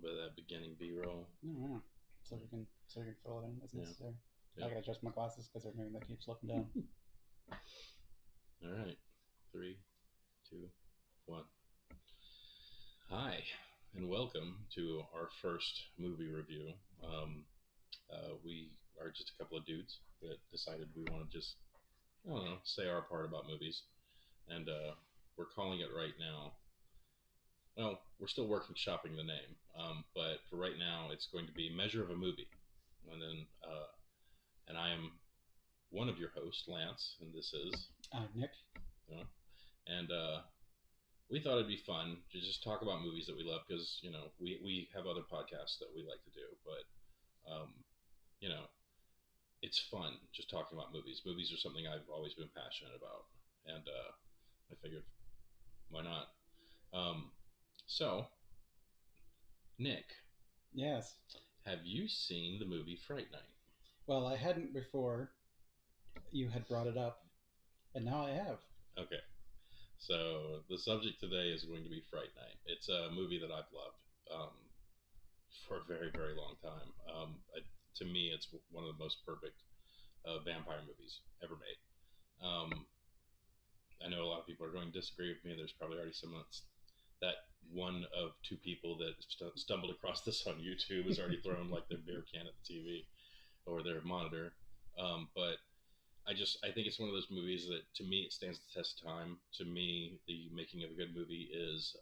little bit of that beginning B-roll. Yeah. So we can fill it in as Yeah. necessary. Yeah. I gotta adjust my glasses because they're doing that keeps looking down. All right. 3, 2, 1. Hi, and welcome to our first movie review. We are just a couple of dudes that decided we want to just, I don't know, say our part about movies. And we're calling it right now. Well, we're still shopping the name, but for right now, it's going to be Measure of a Movie. And then, and I am one of your hosts, Lance, and this is Nick. and we thought it'd be fun to just talk about movies that we love because we have other podcasts that we like to do, but you know it's fun just talking about movies. Movies are something I've always been passionate about, and I figured why not. So, Nick, Yes. have you seen the movie Fright Night? Well, I hadn't before you had brought it up, and now I have. Okay. So the subject today is going to be Fright Night. It's a movie that I've loved for a very, very long time. To me, it's one of the most perfect vampire movies ever made. I know a lot of people are going to disagree with me. There's probably already some that one of two people that stumbled across this on YouTube has already thrown like their beer can at the TV or their monitor. But I think it's one of those movies that to me it stands the test of time. To me, the making of a good movie is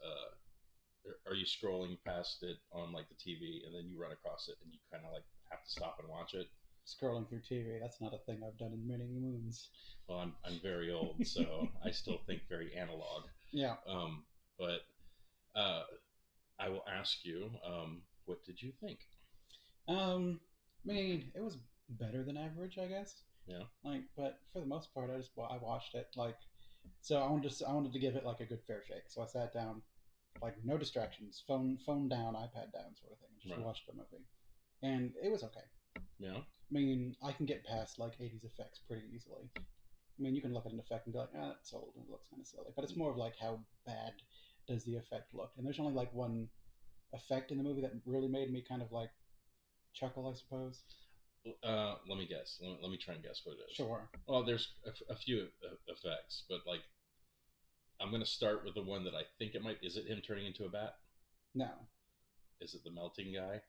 are you scrolling past it on like the TV and then you run across it and you kind of like have to stop and watch it. Scrolling through TV, that's not a thing I've done in many moons. Well, I'm very old, so I still think very analog. Yeah. But I will ask you, what did you think? I mean, it was better than average, I guess. Yeah. But for the most part, I watched it so I wanted to give it like a good fair shake. So I sat down, like no distractions, phone down, iPad down, sort of thing, and just watched the movie, and it was okay. Yeah. I mean, I can get past like '80s effects pretty easily. I mean, you can look at an effect and be like, it's old and it looks kind of silly. But it's more of like how bad does the effect look? And there's only like one effect in the movie that really made me kind of like chuckle, I suppose. Let me guess. Let me try and guess what it is. Sure. Well, there's a few effects, but like I'm going to start with the one that I think it might. Is it him turning into a bat? No. Is it the melting guy?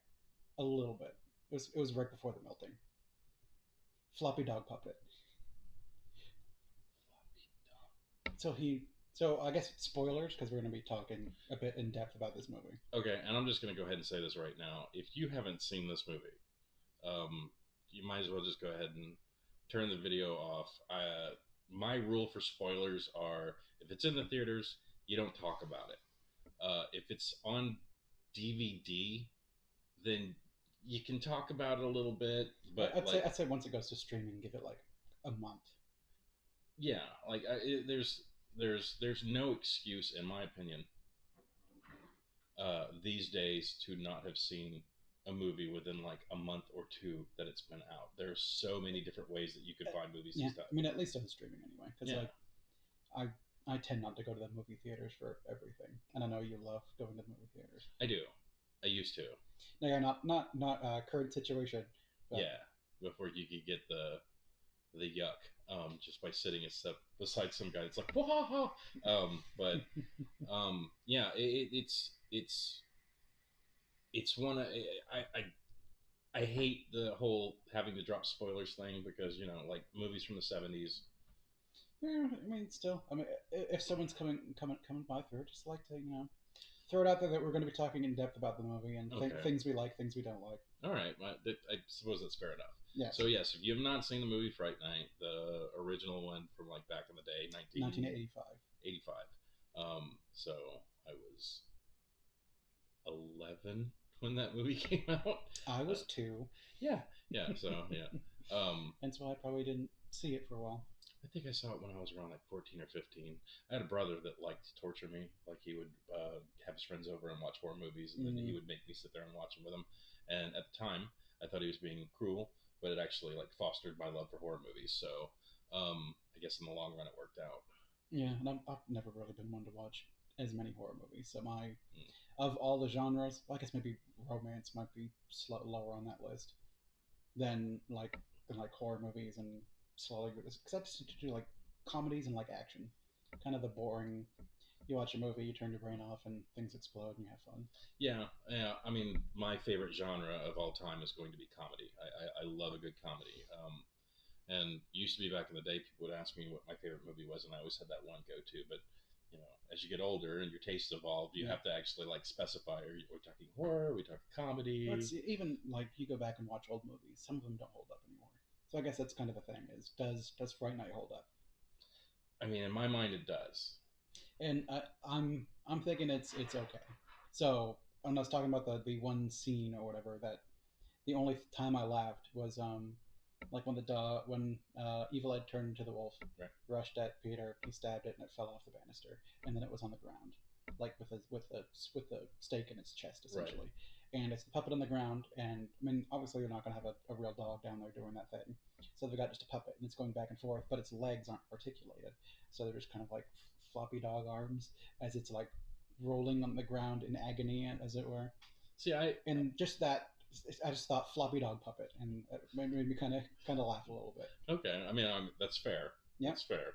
A little bit. It was right before the melting. Floppy dog puppet. So I guess spoilers because we're going to be talking a bit in depth about this movie. Okay, and I'm just going to go ahead and say this right now. If you haven't seen this movie, you might as well just go ahead and turn the video off. My rule for spoilers are if it's in the theaters, you don't talk about it. If it's on DVD, then you can talk about it a little bit. But I'd say once it goes to streaming, give it like a month. Yeah, like there's no excuse, in my opinion, these days to not have seen a movie within like a month or two that it's been out. There's so many different ways that you could find movies. Yeah, and stuff. I mean, at least on streaming anyway. Because like, I tend not to go to the movie theaters for everything, and I know you love going to the movie theaters. I do. I used to. No, yeah, not current situation. But... Yeah, before you could get the yuck, just by sitting a step beside some guy. It's like, whoa. But yeah, it's one. I hate the whole having to drop spoilers thing because like movies from the 70s. Yeah, I mean, still, if someone's coming by through, just like to throw it out there that we're going to be talking in depth about the movie and things we like, things we don't like. All right, I suppose that's fair enough. Yes. So yes, if you have not seen the movie Fright Night, the original one from like back in the day, 1985. 85. So I was 11 when that movie came out. I was 2. Yeah. So yeah. And so I probably didn't see it for a while. I think I saw it when I was around like 14 or 15. I had a brother that liked to torture me. Like he would have his friends over and watch horror movies, and then he would make me sit there and watch them with him. And at the time, I thought he was being cruel, but it actually like fostered my love for horror movies. So I guess in the long run, it worked out. Yeah, and I've never really been one to watch as many horror movies. So of all the genres, well, I guess maybe romance might be lower on that list than like horror movies and slowly because I just do like comedies and like action, kind of the boring. You watch a movie, you turn your brain off, and things explode, and you have fun. Yeah, yeah. I mean, my favorite genre of all time is going to be comedy. I love a good comedy. And used to be back in the day, people would ask me what my favorite movie was, and I always had that one go to. But as you get older and your tastes evolve, you have to actually like specify: are we talking horror? Are we talking comedy? Well, it's even like you go back and watch old movies. Some of them don't hold up anymore. So I guess that's kind of the thing: is does Fright Night hold up? I mean, in my mind, it does. And I'm thinking it's okay. So when I was talking about the one scene or whatever that the only time I laughed was like when the dog when Evil Ed turned into the wolf, Right. rushed at Peter, he stabbed it and it fell off the banister, and then it was on the ground, like with the stake in its chest essentially. Right. And it's the puppet on the ground, and I mean obviously they're not going to have a real dog down there doing that thing, so they've got just a puppet and it's going back and forth, but its legs aren't articulated, so they're just kind of like floppy dog arms as it's like rolling on the ground in agony, as it were. See, and just that I just thought floppy dog puppet, and it made me kind of laugh a little bit. Okay, I mean that's fair. Yeah, that's fair.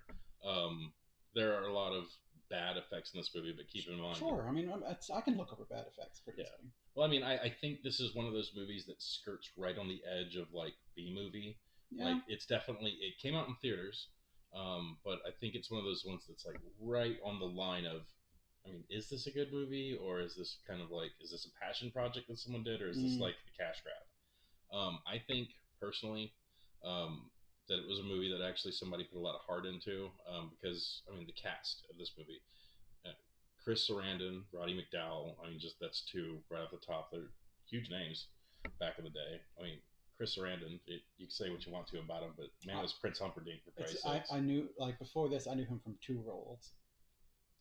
There are a lot of bad effects in this movie, but keep in mind. Sure, I mean I can look over bad effects pretty easily. Well, I mean, I think this is one of those movies that skirts right on the edge of like B movie. Yeah. Like it's definitely it came out in theaters, but I think it's one of those ones that's like right on the line of. I mean, is this a good movie, or is this kind of like, is this a passion project that someone did, or is this like a cash grab? I think personally that it was a movie that actually somebody put a lot of heart into because, I mean, the cast of this movie, Chris Sarandon, Roddy McDowall, I mean, just that's two right off the top. They're huge names back in the day. I mean, Chris Sarandon, you can say what you want to about him, but man, was Prince Humperdinck for Christ's sakes. I knew, like, before this, I knew him from two roles.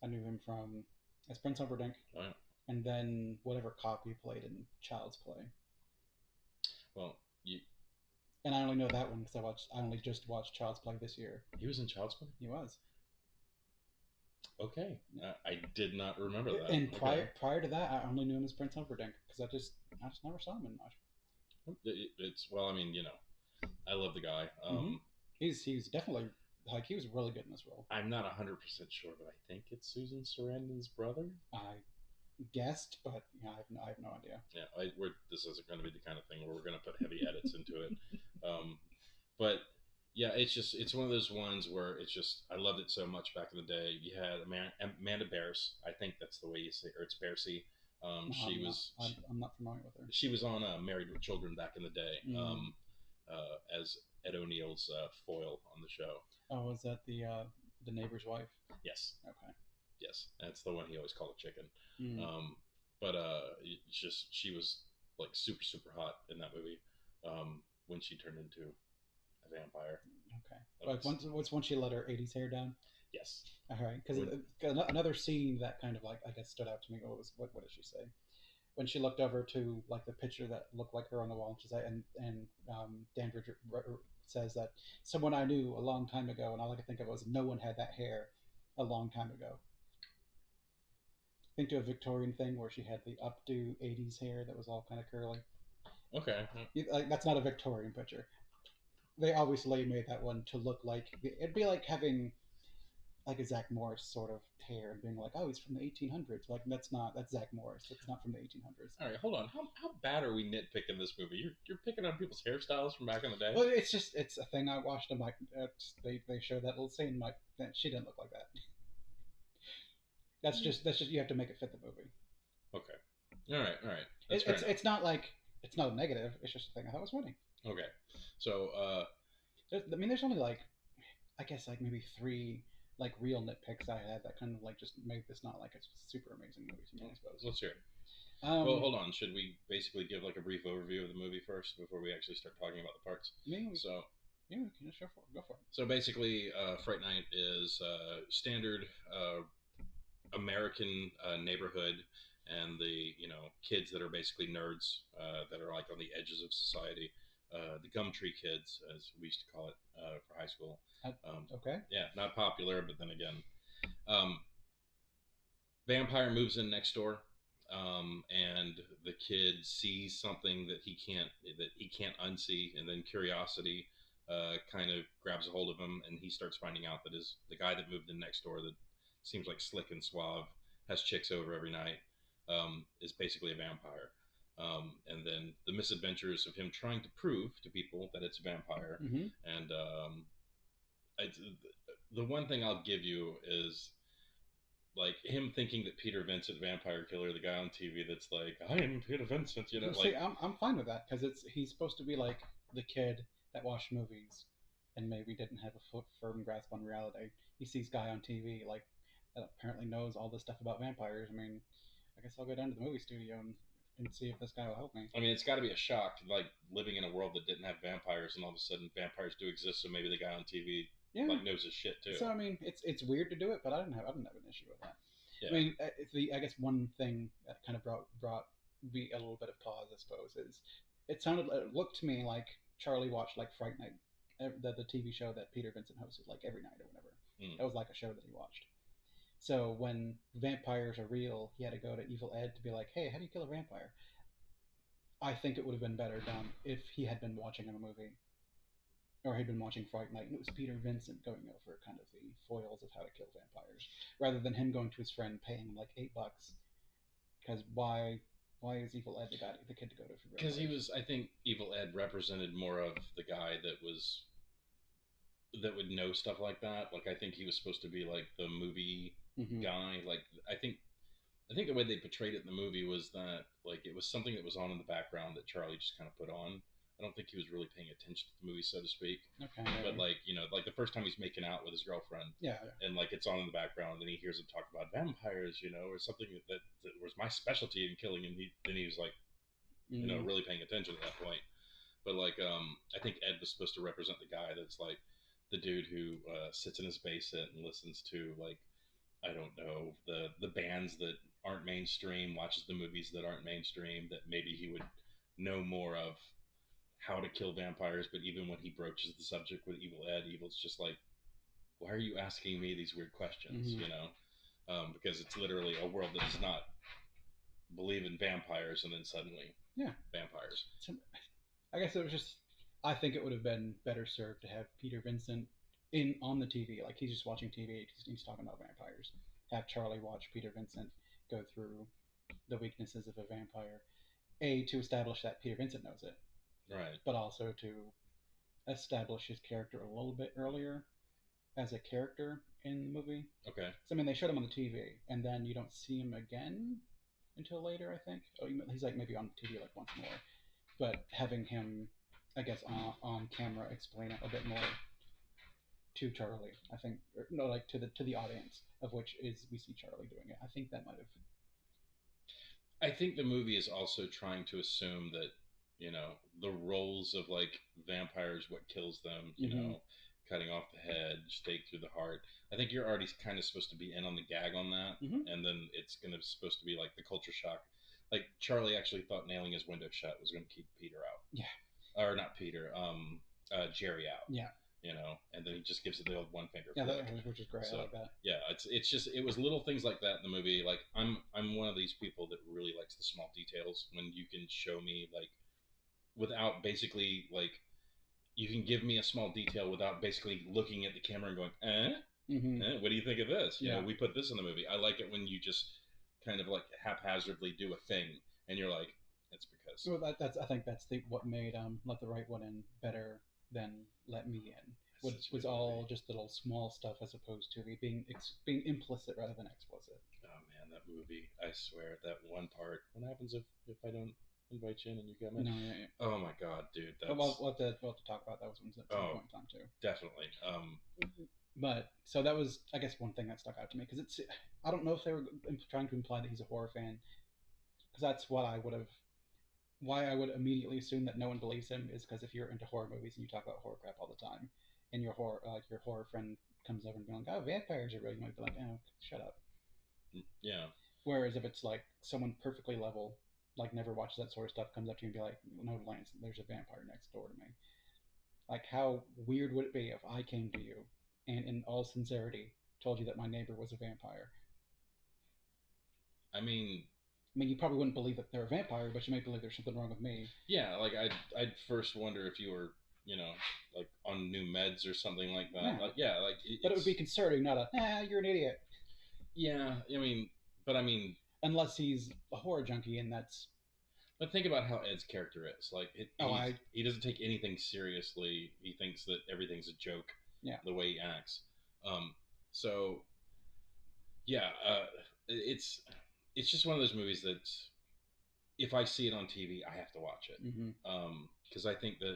I knew him from as Prince Humperdinck, and then whatever cop he played in Child's Play. Well, and I only know that one because I only just watched Child's Play this year. He was in Child's Play? He was. Okay, I did not remember that. And prior to that, I only knew him as Prince Humperdinck because I just never saw him in much. It's well, I mean, I love the guy. He's definitely. Like, he was really good in this role. I'm not 100% sure, but I think it's Susan Sarandon's brother. I guessed, but I have no idea. Yeah, this isn't going to be the kind of thing where we're going to put heavy edits into it. But yeah, it's one of those ones where it's just I loved it so much back in the day. You had Amanda Bears, I think that's the way you say, or it's Bearsy. I'm not familiar with her. She was on Married with Children back in the day, as Ed O'Neill's foil on the show. Oh, was that the neighbor's wife? Yes. Okay. Yes, that's the one he always called a chicken. But she was like super super hot in that movie when she turned into a vampire. Okay. Like once she let her '80s hair down. Yes. All right. Because another scene that kind of like I guess stood out to me was what did she say? When she looked over to like the picture that looked like her on the wall, and she's like, and Dandridge says that someone I knew a long time ago, and all I could think of was no one had that hair a long time ago. Think to a Victorian thing where she had the updo '80s hair that was all kind of curly. Okay. Like that's not a Victorian picture. They obviously made that one to look like it'd be like having like a Zach Morris sort of hair and being like, oh, he's from the 1800s. Like that's Zach Morris. It's not from the 1800s. All right, hold on. How bad are we nitpicking this movie? You're picking on people's hairstyles from back in the day. Well, it's a thing I watched. I'm like, they show that little scene. Like, she didn't look like that. That's just you have to make it fit the movie. Okay. All right. It's not like it's not a negative. It's just a thing I thought was funny. Okay. So I mean, there's only like I guess like maybe 3 like real nitpicks I had that kind of like just made this not like a super amazing movie to me, I suppose. Let's hear it. Well, hold on. Should we basically give like a brief overview of the movie first before we actually start talking about the parts? Yeah, we can just go for it. So basically, Fright Night is standard American neighborhood, and the kids that are basically nerds that are like on the edges of society. The Gumtree kids, as we used to call it for high school. Okay. Yeah, not popular, but then again, vampire moves in next door. and the kid sees something that he can't unsee, and then curiosity kind of grabs a hold of him, and he starts finding out that the guy that moved in next door that seems like slick and suave, has chicks over every night, is basically a vampire. And then the misadventures of him trying to prove to people that it's a vampire. Mm-hmm. And I, the one thing I'll give you is like him thinking that Peter Vincent, vampire killer, the guy on TV that's like, I am Peter Vincent, you know, See, like, I'm fine with that because he's supposed to be like the kid that watched movies and maybe didn't have a firm grasp on reality. He sees guy on TV like that apparently knows all this stuff about vampires. I mean, I guess I'll go down to the movie studio and see if this guy will help me. I mean, it's got to be a shock, like living in a world that didn't have vampires, and all of a sudden vampires do exist. So maybe the guy on TV Yeah. like knows his shit too. So I mean, it's weird to do it, but I didn't have an issue with that. Yeah. I mean, I guess one thing that kind of brought me a little bit of pause, I suppose, is it looked to me like Charlie watched like Fright Night, the TV show that Peter Vincent hosted like every night or whatever. It was like a show that he watched. So when vampires are real, he had to go to Evil Ed to be like, hey, how do you kill a vampire? I think it would have been better done if he had been watching a movie, or he'd been watching Fright Night, and it was Peter Vincent going over kind of the foils of how to kill vampires, rather than him going to his friend paying him like $8. Because why is Evil Ed the kid to go to? Because I think Evil Ed represented more of the guy that would know stuff like that. Like I think he was supposed to be like the movie guy. Like I think the way they portrayed it in the movie was that like it was something that was on in the background that Charlie just kind of put on. I don't think he was really paying attention to the movie, so to speak. Okay. But like, you know, like the first time he's making out with his girlfriend, yeah. and like it's on in the background, and he hears him talk about vampires, you know, or something that was my specialty in killing, and then he was like, you know, really paying attention at that point. But like, I think Ed was supposed to represent the guy that's like the dude who sits in his basement and listens to like, I don't know, the bands that aren't mainstream, watches the movies that aren't mainstream, that maybe he would know more of how to kill vampires. But even when he broaches the subject with Evil Ed, Evil's just like, why are you asking me these weird questions? You know, because it's literally a world that does not believe in vampires, and then suddenly vampires. So, I guess it was just, I think it would have been better served to have Peter Vincent on the TV, like he's just watching TV, he's talking about vampires. Have Charlie watch Peter Vincent go through the weaknesses of a vampire, to establish that Peter Vincent knows it, right? But also to establish his character a little bit earlier as a character in the movie. Okay. So I mean, they showed him on the TV, and then you don't see him again until later, I think. Oh, he's like maybe on TV like once more, but having him, I guess, on camera explain it a bit more to Charlie, I think, or no, like to the audience, of which is we see Charlie doing it. I think that might have. I think the movie is also trying to assume that, you know, the roles of like vampires, what kills them, you know, cutting off the head, stake through the heart. I think you're already kind of supposed to be in on the gag on that, and then it's supposed to be like the culture shock. Like Charlie actually thought nailing his window shut was going to keep Peter out. Yeah. Or not Peter, Jerry out. Yeah. You know, and then he just gives it the old one finger. Yeah, which is great. So, I like that. Yeah, it's just, it was little things like that in the movie. Like I'm one of these people that really likes the small details. When you can show me like, without basically like, you can give me a small detail without basically looking at the camera and going, what do you think of this? You know, we put this in the movie. I like it when you just kind of like haphazardly do a thing, and you're like, it's because. Well, I think that's what made Let the Right One In better than Let Me In. Was all just little small stuff as opposed to being implicit rather than explicit. Oh man, that movie! I swear, that one part. What happens if I don't invite you in and you come in? No, yeah. Oh my god, dude! That's... We'll have to talk about those ones at some point in time too. Definitely. But so that was, I guess, one thing that stuck out to me, because it's, I don't know if they were trying to imply that he's a horror fan, because that's what I would have. Why I would immediately assume that no one believes him is because if you're into horror movies and you talk about horror crap all the time, and your horror friend comes over and be like, "Oh, vampires are real," you might be like, "Oh, shut up." Yeah. Whereas if it's like someone perfectly level, like never watches that sort of stuff, comes up to you and be like, "No, Lance, there's a vampire next door to me." Like, how weird would it be if I came to you and, in all sincerity, told you that my neighbor was a vampire? I mean, I mean, you probably wouldn't believe that they're a vampire, but you might believe there's something wrong with me. Yeah, like I'd first wonder if you were, you know, like on new meds or something like that. Yeah, Like yeah, like but it would be it's concerning, not a you're an idiot. yeah. I mean, but I mean, Unless he's a horror junkie, and that's but think about how Ed's character is. Like oh I he doesn't take anything seriously. He thinks that everything's a joke. yeah. The way he acts. Um, so yeah, it's it's just one of those movies that if I see it on TV, I have to watch it. Mm-hmm. Because I think that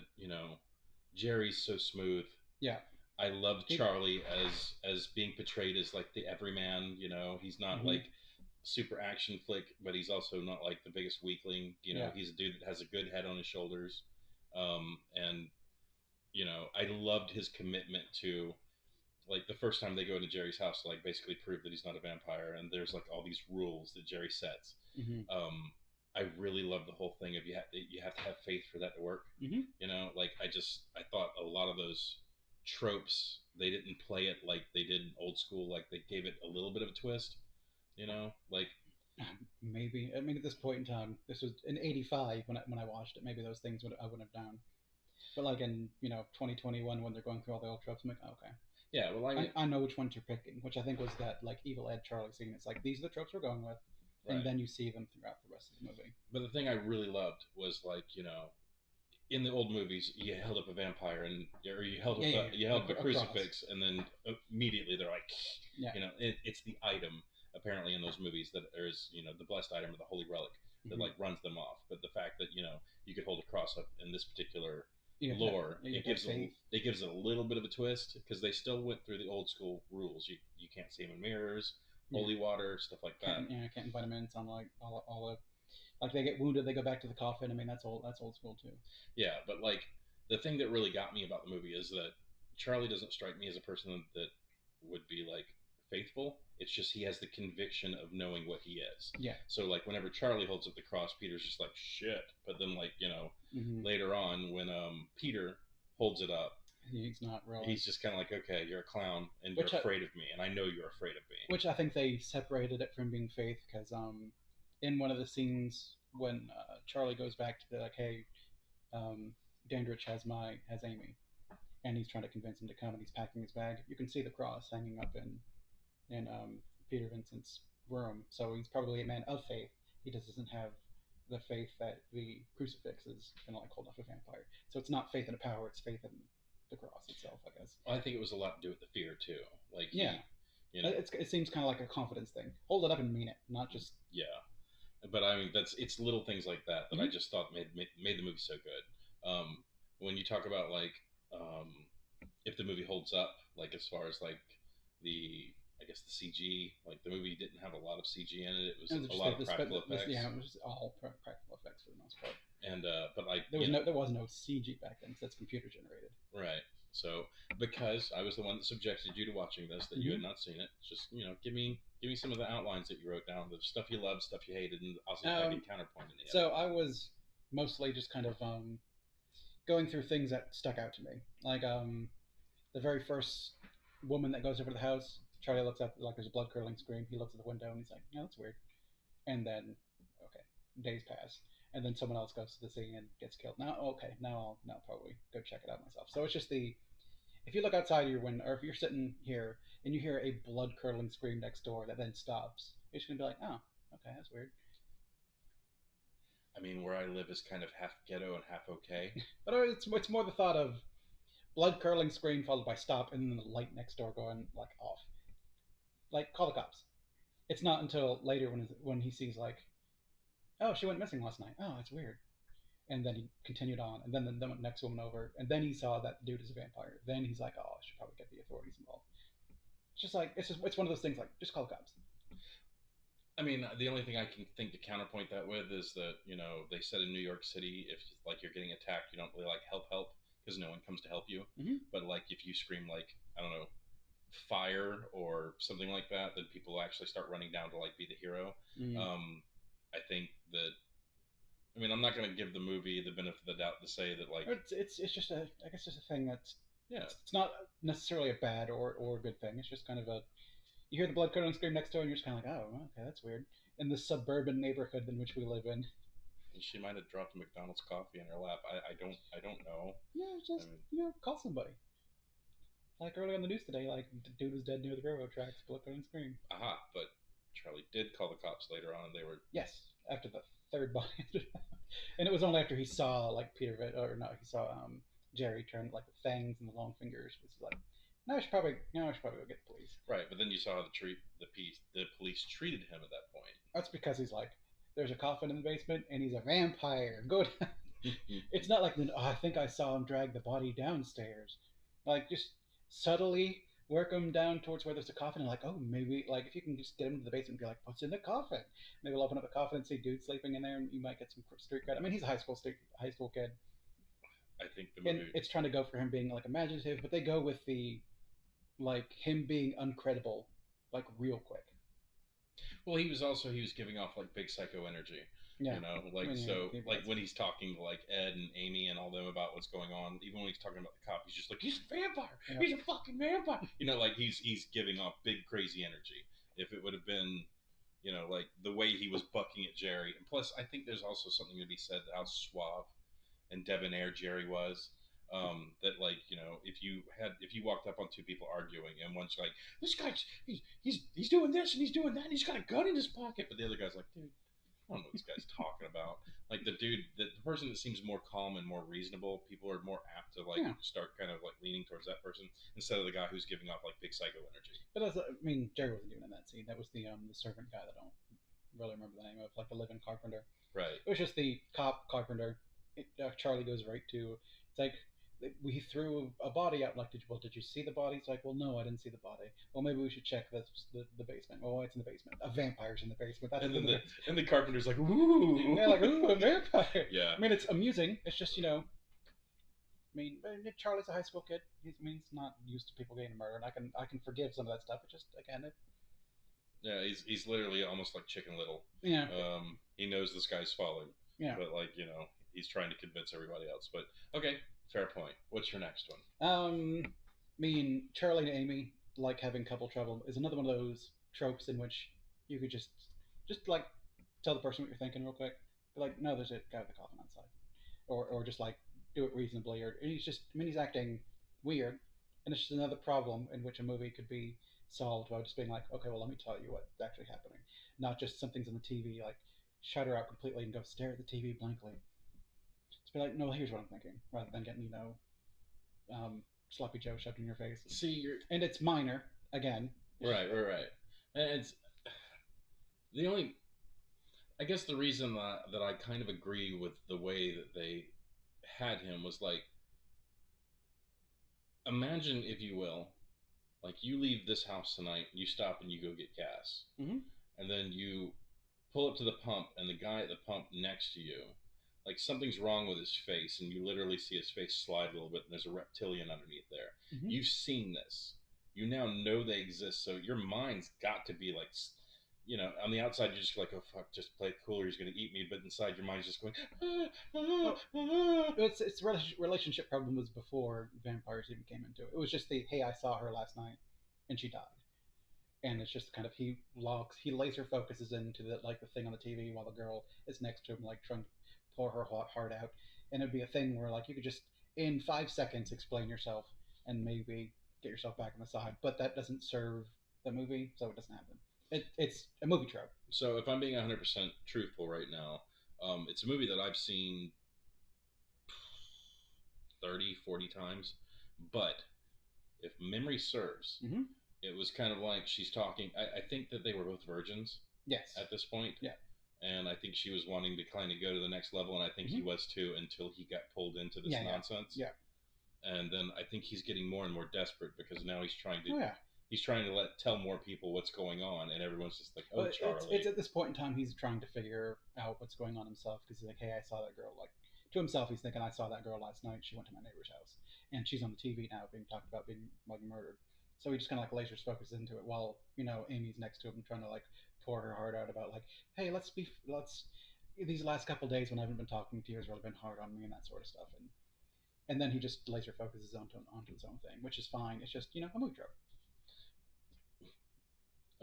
Jerry's so smooth. Yeah, I love Charlie as being portrayed as like the everyman. He's not mm-hmm. like super action flick, but he's also not like the biggest weakling. Yeah. He's a dude that has a good head on his shoulders. And I loved his commitment to like the first time they go into Jerry's house to like basically prove that he's not a vampire, and there's like all these rules that Jerry sets. Mm-hmm. I really love the whole thing of you have to have faith for that to work. Mm-hmm. Like I thought a lot of those tropes, they didn't play it like they did in old school. Like they gave it a little bit of a twist. Like maybe. I mean, at this point in time, this was in '85 when I watched it. Maybe those things I wouldn't have done. But like in 2021 when they're going through all the old tropes, I'm like, oh, okay. Yeah, well, I know which ones you're picking, which I think was that like Evil Ed Charlie scene. It's like these are the tropes we're going with, and then you see them throughout the rest of the movie. But the thing I really loved was like in the old movies, you held up a vampire or you held up a crucifix, and then immediately they're like, it's the item apparently in those movies that there's the blessed item or the holy relic that like runs them off. But the fact that you could hold a cross up in this particular lore, it gives it a little bit of a twist because they still went through the old school rules. You can't see them in mirrors, holy water, stuff like that. Can't invite them in. Sound like all the like they get wounded, they go back to the coffin. I mean, that's old school too. Yeah, but like the thing that really got me about the movie is that Charlie doesn't strike me as a person that would be like faithful. It's just he has the conviction of knowing what he is. Yeah. So like whenever Charlie holds up the cross, Peter's just like shit. But then like later on when Peter holds it up, he's not really. He's just kind of like, okay, you're a clown and you're afraid of me, and I know you're afraid of me. Which I think they separated it from being faith because in one of the scenes when Charlie goes back to be like, hey, Dandridge has Amy, and he's trying to convince him to come, and he's packing his bag. You can see the cross hanging up in Peter Vincent's room, so he's probably a man of faith. He just doesn't have the faith that the crucifix is gonna like hold off a vampire. So it's not faith in a power; it's faith in the cross itself, I guess. I think it was a lot to do with the fear too. Like it seems kind of like a confidence thing. Hold it up and mean it, not just But I mean, it's little things like that I just thought made the movie so good. When you talk about like if the movie holds up, like as far as like I guess the CG, like the movie didn't have a lot of CG in it. It was a lot of practical effects. Yeah, it was all practical effects for the most part. And but like there was no CG back then, so that's computer generated. Right. So because I was the one that subjected you to watching this, that you had not seen it, just give me some of the outlines that you wrote down, the stuff you loved, stuff you hated, and I'll see if I can counterpoint any. So I was mostly just kind of going through things that stuck out to me, like the very first woman that goes over to the house. Charlie looks up, like there's a blood curdling scream. He looks at the window and he's like, "No, that's weird." And then, okay, days pass, and then someone else goes to the scene and gets killed. Now I'll probably go check it out myself. So it's just if you look outside your window, or if you're sitting here and you hear a blood curdling scream next door that then stops, you're just gonna be like, "Oh, okay, that's weird." I mean, where I live is kind of half ghetto and half okay. But it's more the thought of blood curdling scream followed by stop, and then the light next door going like off. Like, call the cops. It's not until later when he sees like, oh, she went missing last night. Oh, that's weird. And then he continued on, and then the next woman over, and then he saw that the dude is a vampire. Then he's like, oh, I should probably get the authorities involved. It's just like it's one of those things like just call the cops. I mean, the only thing I can think to counterpoint that with is that they said in New York City, if like you're getting attacked, you don't really like help because no one comes to help you. Mm-hmm. But like if you scream like I don't know, fire or something like that, then people actually start running down to like be the hero. I think that I mean I'm not going to give the movie the benefit of the doubt to say that like it's just I guess just a thing that's it's not necessarily a bad or a good thing. It's just kind of You hear the blood curdling scream next door, and you're just kind of like, oh, okay, that's weird. In the suburban neighborhood in which we live in, She might have dropped a McDonald's coffee in her lap. I don't know. yeah, I just mean, call somebody. Like early on the news today, like the dude was dead near the railroad tracks, blood curdling scream. aha! But Charlie did call the cops later on, and they were Yes, after the third body, and it was only after he saw like or no, he saw Jerry turn like the fangs and the long fingers. Was like, now I should probably go get the police. right. But then you saw how the police treated him at that point. That's because he's like, there's a coffin in the basement, and he's a vampire. Go down. It's not like, oh, I think I saw him drag the body downstairs. Like, just subtly work him down towards where there's a coffin, and like, oh, maybe, like, if you can just get him to the basement and be like, what's in the coffin? Maybe we'll open up the coffin and see dude sleeping in there, and you might get some street cred. I mean, he's a high school kid, I think the and movie. it's trying to go for him being like imaginative, but they go with the like him being uncredible, like real quick. Well, he was giving off like big psycho energy. Yeah. You know, like I mean, so, he like was. when he's talking to like Ed and Amy and all them about what's going on, even when he's talking about the cop, he's just like, he's a vampire. Yeah. He's a fucking vampire. You know, like he's giving off big crazy energy. If it would have been, you know, like the way he was bucking at Jerry, and plus, I think there's also something to be said how suave and debonair Jerry was. That like you know if you walked up on two people arguing and one's like this guy's he's doing this and he's doing that and he's got a gun in his pocket, but the other guy's like, dude, I don't know what this guy's talking about. Like the person that seems more calm and more reasonable, people are more apt to like start kind of like leaning towards that person instead of the guy who's giving off like big psycho energy. But I mean, Jerry wasn't even in that scene. That was the servant guy that I don't really remember the name of, like the live-in carpenter. Right. It was just the cop carpenter. Charlie goes right to. It's like we threw a body out. Like, did you see the body? It's like, well, no, I didn't see the body. Well, maybe we should check the basement. Oh, it's in the basement. A vampire's in the basement. That's and then the the carpenter's like, ooh. They're like, ooh, a vampire. Yeah. I mean, it's amusing. It's just I mean, Charlie's a high school kid. He's not used to people getting murdered. I can forgive some of that stuff. It just again, yeah, he's literally almost like Chicken Little. Yeah. He knows this guy's falling. Yeah. But like he's trying to convince everybody else. But okay, fair point. What's your next one? I mean, Charlie and Amy like having couple trouble is another one of those tropes in which you could just like tell the person what you're thinking real quick. Be like, no, there's a guy with a coffin outside, or just like do it reasonably, or he's just he's acting weird, and it's just another problem in which a movie could be solved by just being like, okay, well, let me tell you what's actually happening, not just something's on the TV, like shut her out completely and go stare at the TV blankly. Just be like, no, here's what I'm thinking, rather than getting sloppy Joe shoved in your face. See, and it's minor again. Right. And it's the only. I guess the reason that I kind of agree with the way that they had him was like, imagine if you will, like you leave this house tonight, you stop and you go get gas, and then you pull up to the pump, and the guy at the pump next to you. Like something's wrong with his face, and you literally see his face slide a little bit, and there's a reptilian underneath there. Mm-hmm. You've seen this. You now know they exist, so your mind's got to be like, on the outside you're just like, oh fuck, just play it cool, or he's gonna eat me. But inside your mind's just going, It's relationship problem was before vampires even came into it. It was just hey, I saw her last night, and she died. And it's just kind of he laser focuses into the thing on the TV while the girl is next to him, like trying to pour her heart out, and it'd be a thing where like you could just in 5 seconds explain yourself and maybe get yourself back on the side, but that doesn't serve the movie, so it doesn't happen. It's a movie trope. So if I'm being 100% truthful right now, it's a movie that I've seen 30-40 times, but if memory serves, it was kind of like she's talking. I think that they were both virgins. Yes. At this point. Yeah. And I think she was wanting to kind of go to the next level, and I think he was too, until he got pulled into this nonsense. Yeah. And then I think he's getting more and more desperate because now he's trying to. Oh, yeah. He's trying to tell more people what's going on, and everyone's just like, "Oh, but Charlie." It's at this point in time he's trying to figure out what's going on himself because he's like, "Hey, I saw that girl." Like to himself, he's thinking, "I saw that girl last night. She went to my neighbor's house, and she's on the TV now, being talked about being like murdered." So he just kind of like lasers focus into it while Amy's next to him trying to like pour her heart out about like, "Hey, let's these last couple days when I haven't been talking to you has really been hard on me and that sort of stuff." And then he just laser focuses onto his own thing, which is fine. It's just a movie trope.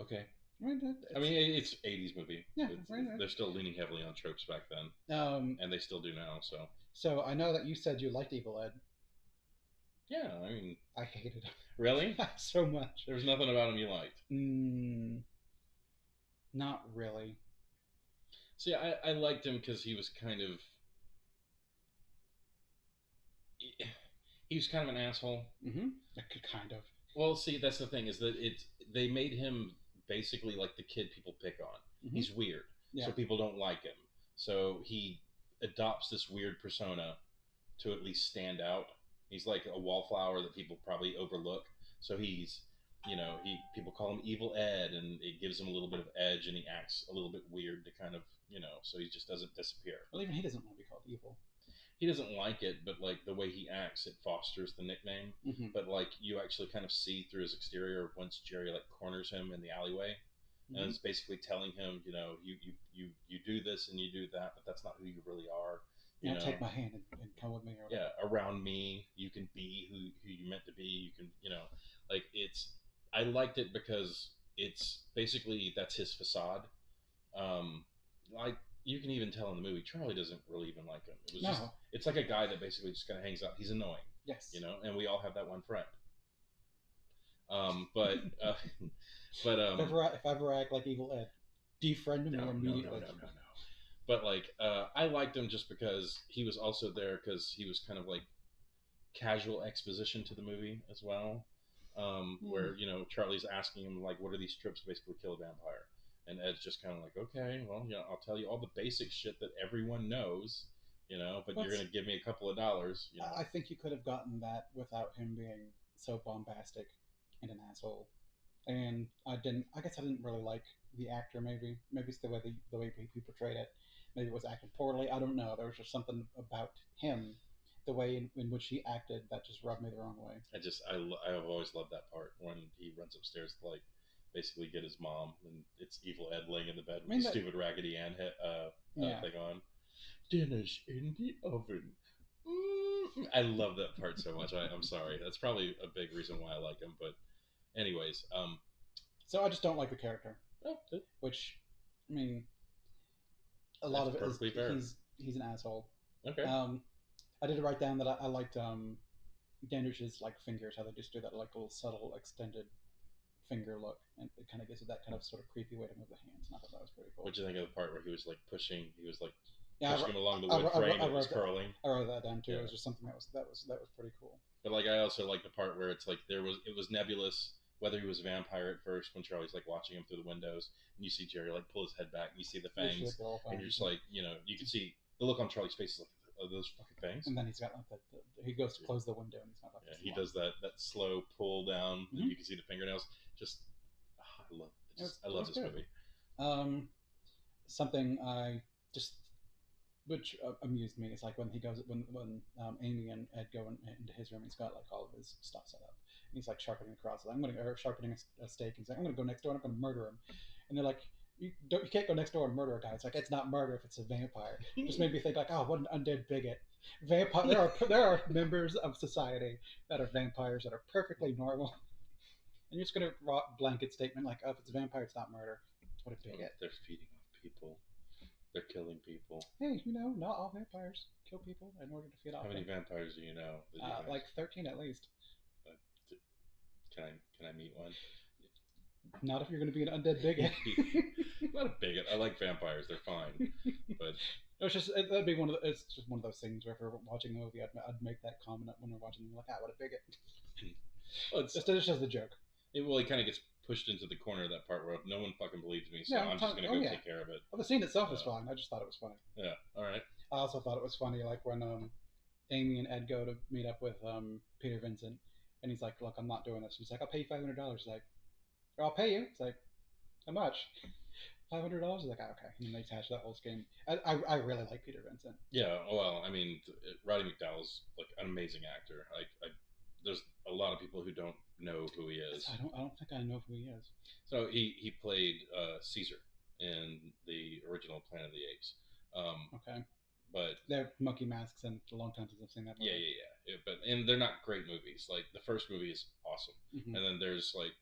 Okay. I mean, I mean, it's '80s movie. yeah, They're still leaning heavily on tropes back then, and they still do now. So so I know that you said you liked Evil Ed. yeah, I mean, I hated him really, so much. there was nothing about him you liked. Not really. See, I liked him because he was kind of an asshole. Mm-hmm. Kind of. Well, see, that's the thing is that they made him basically like the kid people pick on. Mm-hmm. He's weird, Yeah. so people don't like him. So he adopts this weird persona to at least stand out. He's like a wallflower that people probably overlook. So he's, people call him Evil Ed, and it gives him a little bit of edge, and he acts a little bit weird to kind of, so he just doesn't disappear. Well, even he doesn't want to be called evil. He doesn't like it, but like the way he acts, it fosters the nickname. Mm-hmm. But like you actually kind of see through his exterior once Jerry like corners him in the alleyway, mm-hmm. and it's basically telling him, you do this and you do that, but that's not who you really are. Take my hand and come with me. Or yeah, around me, you can be who you're meant to be. You can, like I liked it because it's basically that's his facade. Like you can even tell in the movie, Charlie doesn't really even like him. It was just, it's like a guy that basically just kind of hangs out. He's annoying. Yes. And we all have that one friend. But if I ever act like Evil Ed, defriend me immediately. No. But like, I liked him just because he was also there because he was kind of like casual exposition to the movie as well. Where Charlie's asking him like, what are these trips to basically kill a vampire? And Ed's just kind of like, okay, well, I'll tell you all the basic shit that everyone knows, but you're going to give me a couple of dollars. I think you could have gotten that without him being so bombastic and an asshole. And I guess I didn't really like the actor. Maybe it's the way he portrayed it. Maybe it was acted poorly. I don't know. There was just something about him, the way in which he acted, that just rubbed me the wrong way. I've always loved that part when he runs upstairs to like basically get his mom, and it's Evil Ed laying in the bed with the stupid Raggedy Ann thing on. Dinner's in the oven. I love that part so much. I'm sorry. That's probably a big reason why I like him. But anyways, so I just don't like the character. Oh, which, I mean, a lot of it is he's an asshole. Okay. I did write down that I liked Dandridge's like fingers, how they just do that like little subtle extended finger look, and it kind of gives it that kind of sort of creepy way to move the hands. And I thought that was pretty cool. What do you think of the part where he was like pushing him along the wood frame and it was curling? I wrote that down too. Yeah. It was just something that was pretty cool. But like I also like the part where it's like it was nebulous whether he was a vampire at first when Charlie's like watching him through the windows, and you see Jerry like pull his head back and you see the fangs, and you're just like, you can see the look on Charlie's face is like, are those fucking fangs? And then he's got like he goes to close the window and he's got like he does that slow pull down, and you can see the fingernails. Just I love this movie. Something which amused me is like when Amy and Ed go into his room, he's got like all of his stuff set up, and he's like sharpening a cross. Sharpening a steak. He's like, I'm gonna go next door and I'm gonna murder him. And they're like, you can't go next door and murder a guy. It's like, it's not murder if it's a vampire. It just made me think like, oh, what an undead bigot. Vampire. There are members of society that are vampires that are perfectly normal. And you're just gonna blanket statement like, oh, if it's a vampire, it's not murder. What a bigot. They're feeding off people. They're killing people. Hey, not all vampires kill people in order to feed off. How many vampires do you know? Like 13 at least. Can I meet one? Not if you're going to be an undead bigot. I'm not a bigot. I like vampires. They're fine. But it's just one of those things where if we're watching a movie, I'd make that comment when we're watching the movie, like, what a bigot. Well, it's just a joke. It kind of gets pushed into the corner of that part where no one fucking believes me, so I'm just going to go take care of it. Well, the scene itself is fine. I just thought it was funny. Yeah, all right. I also thought it was funny, like when Amy and Ed go to meet up with Peter Vincent, and he's like, look, I'm not doing this. He's like, I'll pay you $500. He's like, I'll pay you. It's like, how much? $500? He's like, okay. And they attach that whole scheme. I really like Peter Vincent. Yeah, well, I mean, Roddy McDowall's like an amazing actor. There's a lot of people who don't know who he is. I don't think I know who he is. So he played Caesar in the original Planet of the Apes. Okay. But they're monkey masks, and it's a long time since I've seen that movie. Yeah. And they're not great movies. Like the first movie is awesome, and then there's like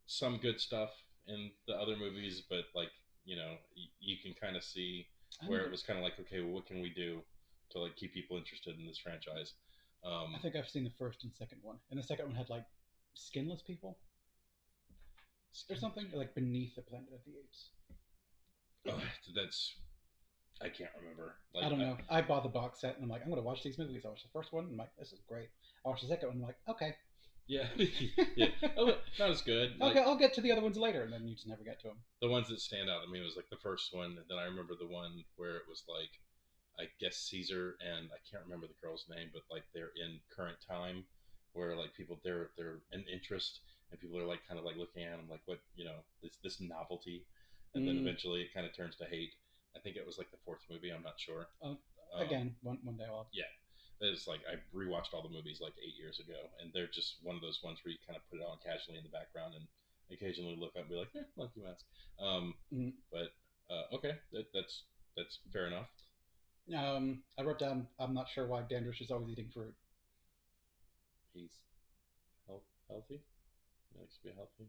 some good stuff, in the other movies, but like you can kind of see I where don't it know. was kind of like, okay, well, what can we do to like keep people interested in this franchise? I Um, think I've seen the first and second one, and the second one had like skinless people or something like beneath the Planet of the Apes. oh, that's I can't remember. I Like, don't know. I bought the box set and I'm like, I'm gonna watch these movies. I watched the first one and I'm like, this is great. I watched the second one and I'm like, okay. yeah, yeah, oh, not as good. Like Okay, I'll get to the other ones later, and then you just never get to them. the ones that stand out to me was like the first one. And then I remember the one where it was like, I guess Caesar and I can't remember the girl's name, but like they're in current time, where like people they're an interest, and people are like kind of like looking at them like what this novelty, and then Mm, eventually it kind of turns to hate. I think it was like the fourth movie. I'm not sure. uh, Um, again, one day I'll. yeah, it's like I rewatched all the movies like 8 years ago, and they're just one of those ones where you kind of put it on casually in the background and occasionally look up and be like, Monkey Mask. Mm, But okay, that's fair enough. I wrote down. I'm not sure why Dandridge is always eating fruit. He's healthy. He likes to be healthy.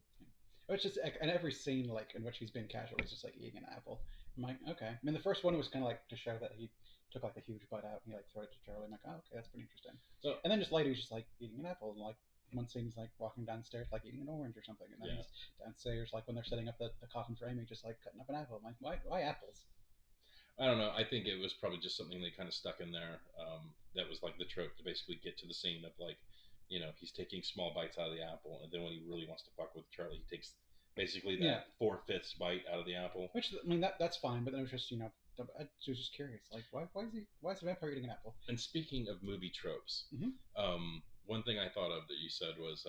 It's just like, in every scene like in which he's been casual, he's just like eating an apple. I'm like, okay. I mean, the first one was kind of like to show that he took like a huge bite out and he like threw it to Charlie. I'm like, oh, okay, that's pretty interesting. So And then just later he's just like eating an apple and like one scene he's like walking downstairs like eating an orange or something, and then yeah, he's downstairs like when they're setting up the coffin framing, just like cutting up an apple. I'm like, why apples? I don't know. I think it was probably just something they kind of stuck in there. That was like the trope to basically get to the scene of like, he's taking small bites out of the apple, and then when he really wants to fuck with Charlie, he takes basically Yeah, that 4/5 bite out of the apple. which I mean that's fine, but then it was just I was just curious like why is the vampire eating an apple? And speaking of movie tropes, Mm-hmm. one thing I thought of that you said was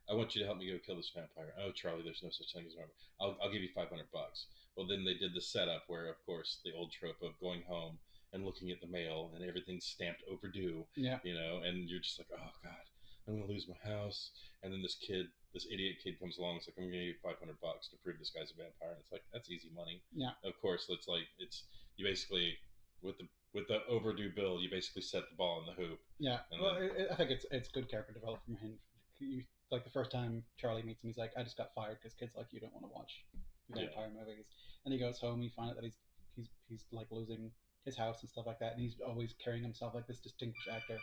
I want you to help me go kill this vampire. Oh, Charlie, there's no such thing as a vampire. I'll give you $500. Well, then they did the setup where, of course, the old trope of going home and looking at the mail and everything's stamped overdue, Yeah, and you're just like, oh God, I'm gonna lose my house. And then this idiot kid comes along. It's like, I'm gonna give you $500 to prove this guy's a vampire. And it's like, that's easy money. yeah, Of course, it's you basically with the overdue bill, you basically set the ball in the hoop. yeah. And Well, then I think it's good character development from him. You, like the first time Charlie meets him, he's like, I just got fired because kids like you don't want to watch yeah, vampire movies. And he goes home, he finds out that he's like losing his house and stuff like that, and he's always carrying himself like this distinguished actor.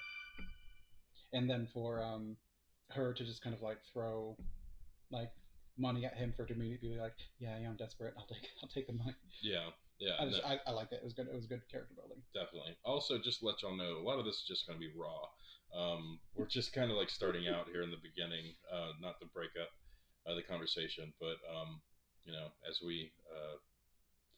And then for her to just kind of like throw like money at him for to immediately be like, yeah, I'm desperate. I'll take the money. yeah, yeah. I No, just I like it. It was good. It was good character building. definitely. Also, just to let y'all know, a lot of this is just going to be raw. We're just kind of like starting out here in the beginning, not to break up the conversation, but as we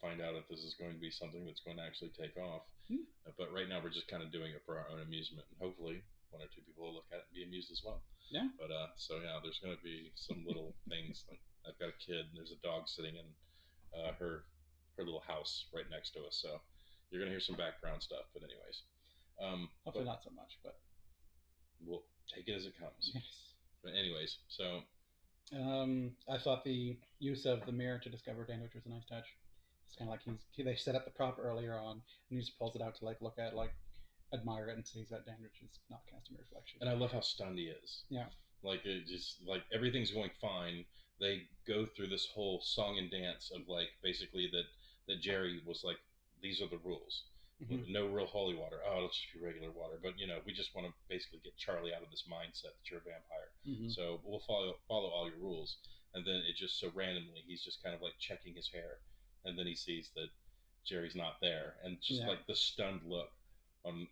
find out if this is going to be something that's going to actually take off. Hmm. But right now, we're just kind of doing it for our own amusement, and hopefully, one or two people will look at it and be amused as well. Yeah. But so yeah, there's going to be some little things. Like I've got a kid, and there's a dog sitting in her little house right next to us, so you're going to hear some background stuff. But anyways, Hopefully but not so much, but we'll take it as it comes. yes. But anyways, so I thought the use of the mirror to discover Dandridge was a nice touch. It's kind of like they set up the prop earlier on, and he just pulls it out to like look at like admire it and sees that Dandridge is not casting a reflection. and I love how stunned he is. Yeah. Like it just like everything's going fine. They go through this whole song and dance of like basically that Jerry was like, these are the rules. Mm-hmm. No real holy water. Oh, it'll just be regular water. But we just want to basically get Charlie out of this mindset that you're a vampire. Mm-hmm. So we'll follow all your rules. And then it just so randomly he's just kind of like checking his hair, and then he sees that Jerry's not there, and just Yeah. like the stunned look And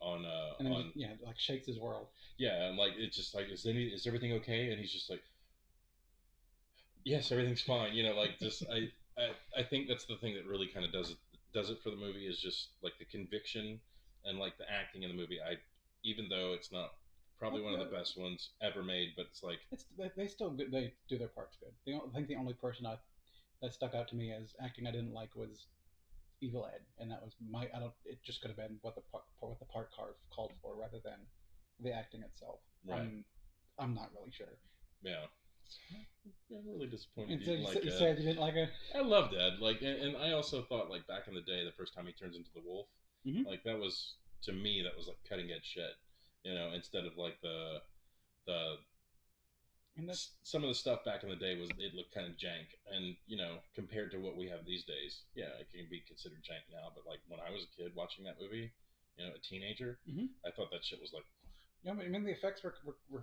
then on like shakes his world. yeah, and like it's just like is everything okay? And he's just like, yes, everything's fine. Like just I think that's the thing that really kind of does it for the movie is just like the conviction and like the acting in the movie. Even though it's not probably one of the best ones ever made, but it's like It's they still good. They do their parts good. I think the only person that stuck out to me as acting I didn't like was Evil Ed, and that was my I don't. It just could have been what the part called for rather than the acting itself. right, I'm not really sure. yeah. I'm really disappointed And you so didn't like you Ed. said you didn't like it. I loved Ed. Like, and I also thought like back in the day, the first time he turns into the wolf, Mm-hmm. like that was to me that was like cutting edge shit. Instead of like the And that's some of the stuff back in the day was it looked kind of jank, and compared to what we have these days, yeah, it can be considered jank now. But like when I was a kid watching that movie, a teenager, hmm I thought that shit was like, yeah. I mean, the effects were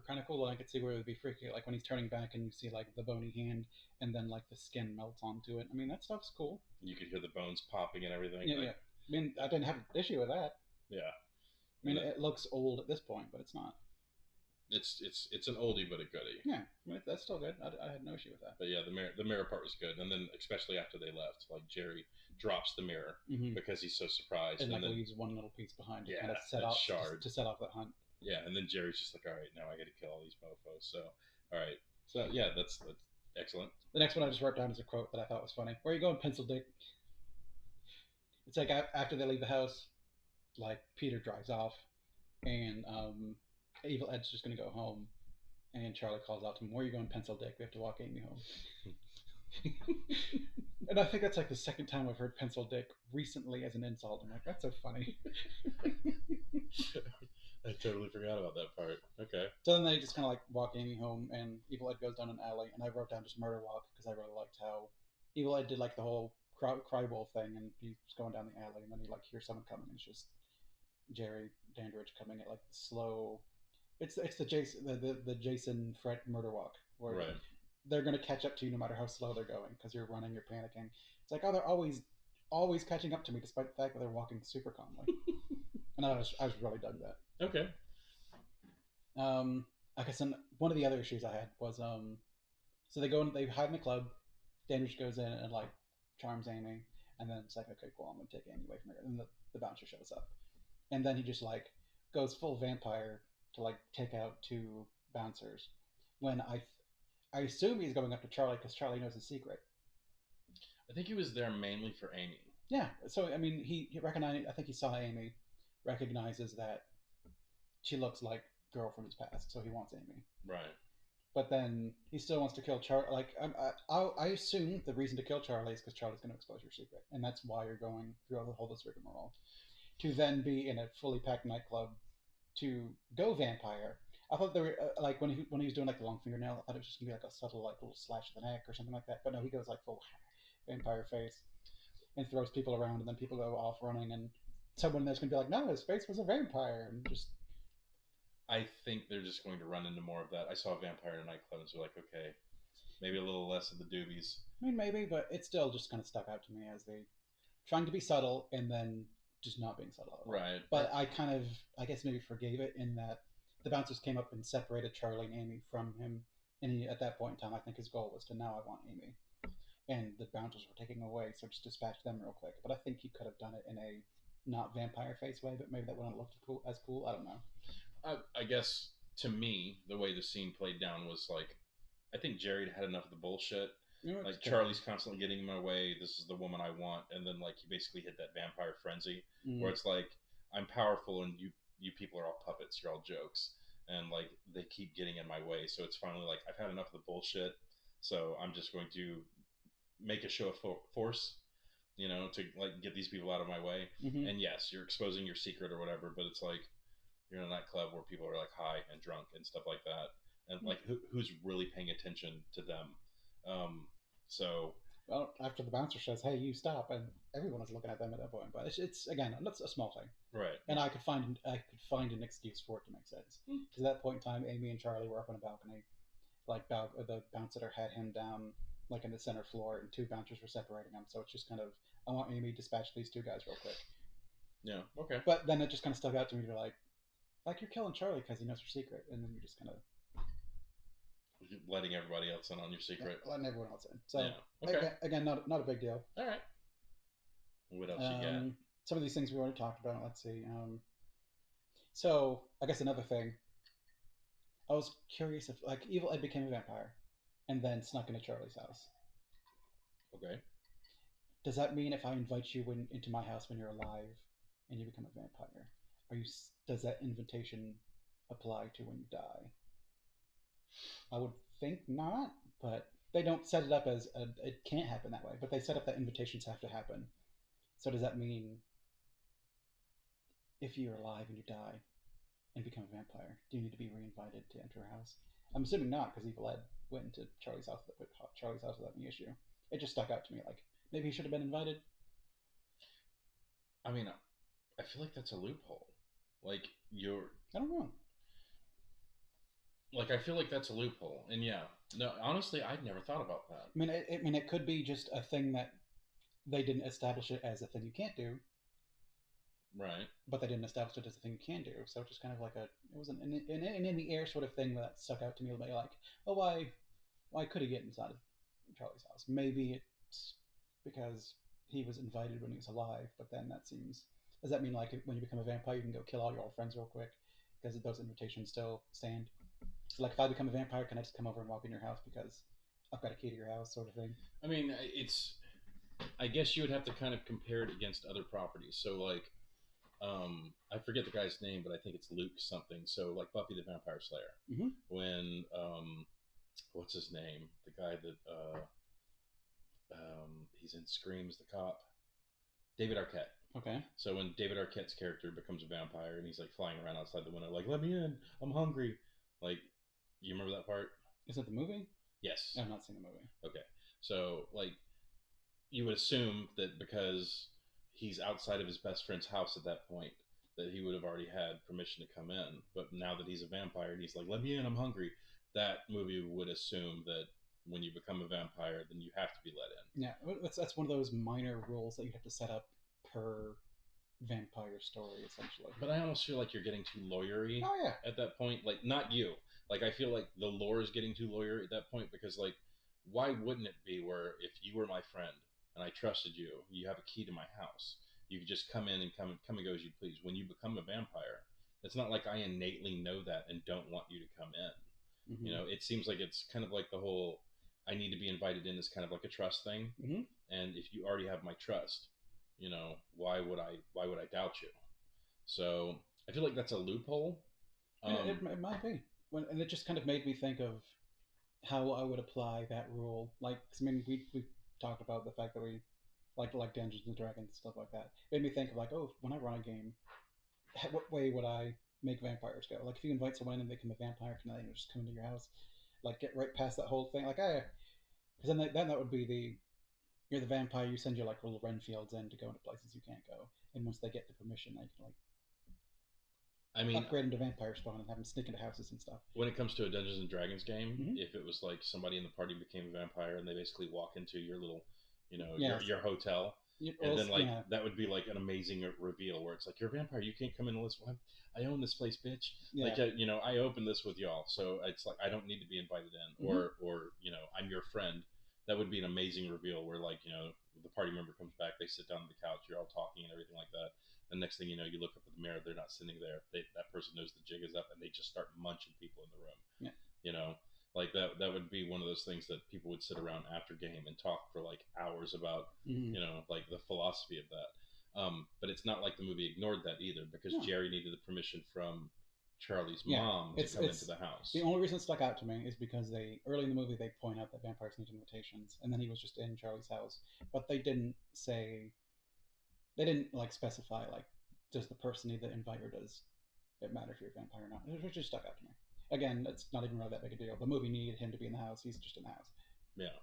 kind of cool. I could see where it would be freaky, like when he's turning back and you see like the bony hand, and then like the skin melts onto it. I mean, that stuff's cool. you could hear the bones popping and everything. Yeah, Like, yeah. I mean, I didn't have an issue with that. yeah, I and mean, it looks old at this point, but it's not. it's an oldie but a goodie. Yeah, I mean, that's still good. I had no issue with that. But yeah, the mirror part was good, and then especially after they left, like Jerry drops the mirror hmm because he's so surprised, And like then leaves one little piece behind to yeah, kind of set that off shard. to set off that hunt. Yeah, and then Jerry's just like, all right, now I got to kill all these mofo's. So, all right, so yeah, that's excellent. The next one I just wrote down is a quote that I thought was funny. Where are you going, Pencil Dick? It's like after they leave the house, like Peter drives off, and Evil Ed's just gonna go home, and Charlie calls out to him, "Where are you going, Pencil Dick? We have to walk Amy home." And I think that's like the second time I've heard Pencil Dick recently as an insult. I'm like, that's so funny. I totally forgot about that part. Okay. So then they just kind of like walk Amy home, and Evil Ed goes down an alley, and I wrote down just murder walk because I really liked how Evil Ed did like the whole cry wolf thing, and he's going down the alley, and then he like hears someone coming, and it's just Jerry Dandridge coming at like the slow. It's the Jason Fret murder walk where Right. they're gonna catch up to you no matter how slow they're going because you're running, you're panicking. It's like, oh, they're always catching up to me despite the fact that they're walking super calmly. And I was really dug that. Okay. I guess one of the other issues I had was so they hide in the club. Dandridge goes in and like charms Amy, and then it's like, okay, cool, I'm gonna take Amy away from her. And the bouncer shows up, and then he just like goes full vampire to like take out two bouncers. When I assume he's going up to Charlie because Charlie knows his secret. I think he was there mainly for Amy. Yeah, so I mean, he recognized. I think he saw Amy, recognizes that she looks like girl from his past, so he wants Amy. Right. But then he still wants to kill Charlie. Like I assume the reason to kill Charlie is because Charlie's going to expose your secret, and that's why you're going through all this rigmarole. To then be in a fully packed nightclub, to go vampire. I thought there were like when he was doing like the long fingernail, I thought it was just gonna be like a subtle like little slash to the neck or something like that. But no, he goes like full vampire face and throws people around, and then people go off running, and someone there's gonna be like, no, his face was a vampire, and just. I think they're just going to run into more of that. I saw a vampire in a nightclub, and so like, okay, maybe a little less of the doobies. I mean, maybe, but it still just kind of stuck out to me as they trying to be subtle and then just not being subtle at all. Right. But I guess maybe forgave it in that the bouncers came up and separated Charlie and Amy from him, and at that point in time, I think his goal was to now I want Amy, and the bouncers were taking away, so just dispatch them real quick. But I think he could have done it in a not vampire face way, but maybe that wouldn't have looked as cool. I don't know. I guess to me, the way the scene played down was like, I think Jerry had enough of the bullshit. Like Charlie's constantly getting in my way. This is the woman I want, and then like he basically hit that vampire frenzy where it's like I'm powerful and you people are all puppets. You're all jokes, and like they keep getting in my way. So it's finally like I've had enough of the bullshit. So I'm just going to make a show of force, to like get these people out of my way. And yes, you're exposing your secret or whatever, but it's like you're in a nightclub where people are like high and drunk and stuff like that, and like who's really paying attention to them? So well, after the bouncer says, "Hey, you stop," and everyone is looking at them at that point. But it's again, that's a small thing, right? And I could find an excuse for it to make sense. Because at that point in time, Amy and Charlie were up on a balcony, like the bouncer had him down like in the center floor, and two bouncers were separating them. So it's just kind of, I want Amy to dispatch these two guys real quick. Yeah. Okay. But then it just kind of stuck out to me. You're like you're killing Charlie because he knows your secret, and then you just kind of letting everybody else in on your secret. Yeah, letting everyone else in. So yeah. Okay. Again, not a big deal. All right. What else you got? Some of these things we already talked about. Let's see. So I guess another thing. I was curious if like Evil Ed became a vampire, and then snuck into Charlie's house. Okay. Does that mean if I invite you into my house when you're alive, and you become a vampire, does that invitation apply to when you die? I would think not, but they don't set it up as it can't happen that way. But they set up that invitations have to happen. So does that mean if you're alive and you die and become a vampire, do you need to be reinvited to enter a house? I'm assuming not, because Evil Ed went to Charlie's house without any issue. It just stuck out to me, like maybe he should have been invited. I mean, I feel like that's a loophole. Like you're I don't know. like I feel like that's a loophole, and yeah, no, honestly, I'd never thought about that. I mean, it could be just a thing that they didn't establish it as a thing you can't do, Right. but they didn't establish it as a thing you can do. So it's just kind of like it was an in the air sort of thing that stuck out to me. Like, oh, why could he get inside of Charlie's house? Maybe it's because he was invited when he was alive, but then that seems. Does that mean like when you become a vampire, you can go kill all your old friends real quick because those invitations still stand? So like, if I become a vampire, can I just come over and walk in your house because I've got a key to your house, sort of thing? I mean, it's. I guess you would have to kind of compare it against other properties. So like, I forget the guy's name, but I think it's Luke something. So like Buffy the Vampire Slayer, Mm-hmm. when what's his name? The guy that he's in Screams, the cop, David Arquette. Okay. So when David Arquette's character becomes a vampire and he's like flying around outside the window, like "Let me in, I'm hungry," like you remember that part? Is it the movie? Yes. I've not seen the movie. Okay. So like you would assume that because he's outside of his best friend's house at that point, that he would have already had permission to come in. But now that he's a vampire and he's like, "Let me in, I'm hungry," that movie would assume that when you become a vampire, then you have to be let in. Yeah, that's one of those minor rules that you have to set up per vampire story, essentially. But I almost feel like you're getting too lawyery Oh yeah. at that point. Like, not you. Like, I feel like the lore is getting too lawyery at that point because, like, why wouldn't it be where if you were my friend and I trusted you, you have a key to my house, you could just come in and come and go as you please. When you become a vampire, it's not like I innately know that and don't want you to come in. Mm-hmm. You know, it seems like it's kind of like the whole I need to be invited in is kind of like a trust thing. Mm-hmm. And if you already have my trust, you know, why would I doubt you? So I feel like that's a loophole. It might be. And it just kind of made me think of how I would apply that rule. Like, 'cause, I mean, we talked about the fact that we like Dungeons and Dragons and stuff like that. It made me think of like, oh, when I run a game, what way would I make vampires go? Like, if you invite someone in and they become a vampire, can they just come into your house? Like, get right past that whole thing. Like, because then that would be you're the vampire. You send your like little Renfields in to go into places you can't go, and once they get the permission, they can like I mean, upgrade them to vampire spawn and have them sneak into houses and stuff. when it comes to a Dungeons and Dragons game, Mhm. if it was like somebody in the party became a vampire and they basically walk into your little, you know, Yes. your hotel, You, and then like yeah, that would be like an amazing reveal where it's like you're a vampire, you can't come in unless I own this place, bitch. yeah. Like you know, I opened this with y'all, so it's like I don't need to be invited in, or you know, I'm your friend. That would be an amazing reveal where like you know the party member comes back, they sit down on the couch, you're all talking and everything like that. The next thing you know, you look up at the mirror, they're not sitting there. That person knows the jig is up, and they just start munching people in the room. Yeah. You know, like that would be one of those things that people would sit around after game and talk for like hours about. Mhm. You know, like the philosophy of that. But it's not like the movie ignored that either, because No. Jerry needed the permission from Charlie's Yeah, mom to come into the house. The only reason it stuck out to me is because early in the movie they point out that vampires need invitations, and then he was just in Charlie's house, but they didn't like specify like does the person need the invite or does it matter if you're a vampire or not. It just stuck out to me. Again, it's not even really that big a deal. The movie needed him to be in the house. He's just in the house. Yeah,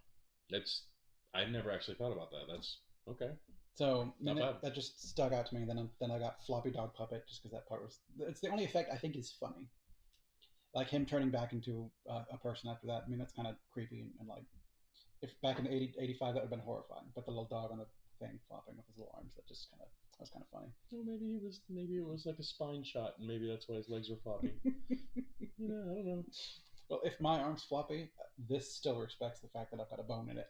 that's I never actually thought about that. That's okay. So Not then bad. that just stuck out to me. Then I got Floppy Dog Puppet just because that part was it's the only effect I think is funny. Like him turning back into a person after that. I mean that's kind of creepy and like if back in 85 that would have been horrifying. But the little dog on the thing flopping with his little arms that was kind of funny. Well, maybe it was like a spine shot, and maybe that's why his legs were floppy. You know, I don't know. Well, if my arm's floppy, this still respects the fact that I've got a bone in it.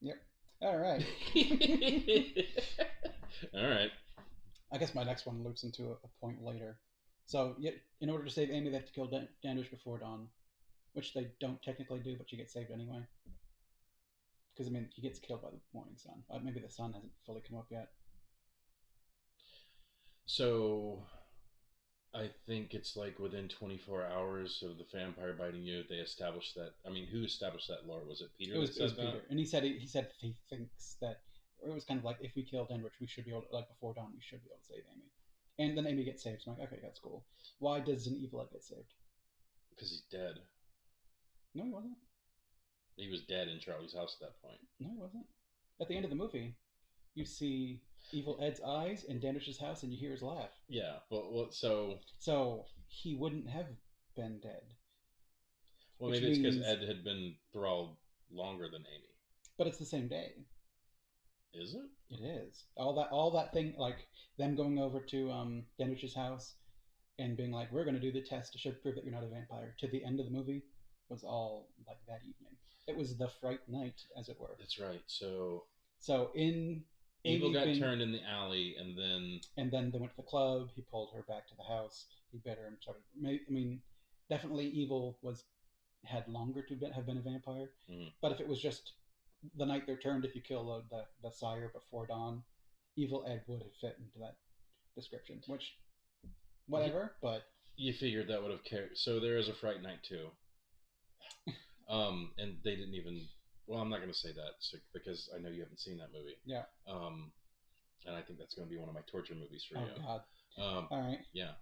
Yep. All right. All right. I guess my next one loops into a point later. So, in order to save Amy, they have to kill Dandridge before dawn, which they don't technically do, but she gets saved anyway. Because, I mean, he gets killed by the morning sun. Maybe the sun hasn't fully come up yet. So, I think it's like within 24 hours of the vampire biting you, they established that. I mean, who established that lore? Was it Peter? It was that said Peter, that? and he said he thinks that, or it was kind of like if we kill Dandridge, we should be able to, like before dawn, we should be able to save Amy. And then Amy gets saved. So I'm like, okay, that's cool. Why does an evil Ed get saved? Because he's dead. No, he wasn't. He was dead in Charlie's house at that point. No, he wasn't. At the end of the movie, you see Evil Ed's eyes in Dandridge's house, and you hear his laugh. Yeah, but what? So he wouldn't have been dead. Well, maybe it's because Ed had been thralled longer than Amy. But it's the same day. Is it? It is. All that thing, like them going over to Dandridge's house and being like, "We're going to do the test to prove that you're not a vampire," to the end of the movie was all like that evening. It was the Fright Night, as it were. That's right. So in Evil got turned in the alley, and then they went to the club. He pulled her back to the house. He bit her and started. I mean, definitely Evil had longer to have been a vampire. Mm-hmm. But if it was just the night they're turned, if you kill the sire before dawn, Evil Ed would have fit into that description. Which, whatever. But you figured that would have carried. So there is a Fright Night too. And they didn't even. Well, I'm not going to say that because I know you haven't seen that movie. Yeah. And I think that's going to be one of my torture movies for you. Oh God. All right. Yeah.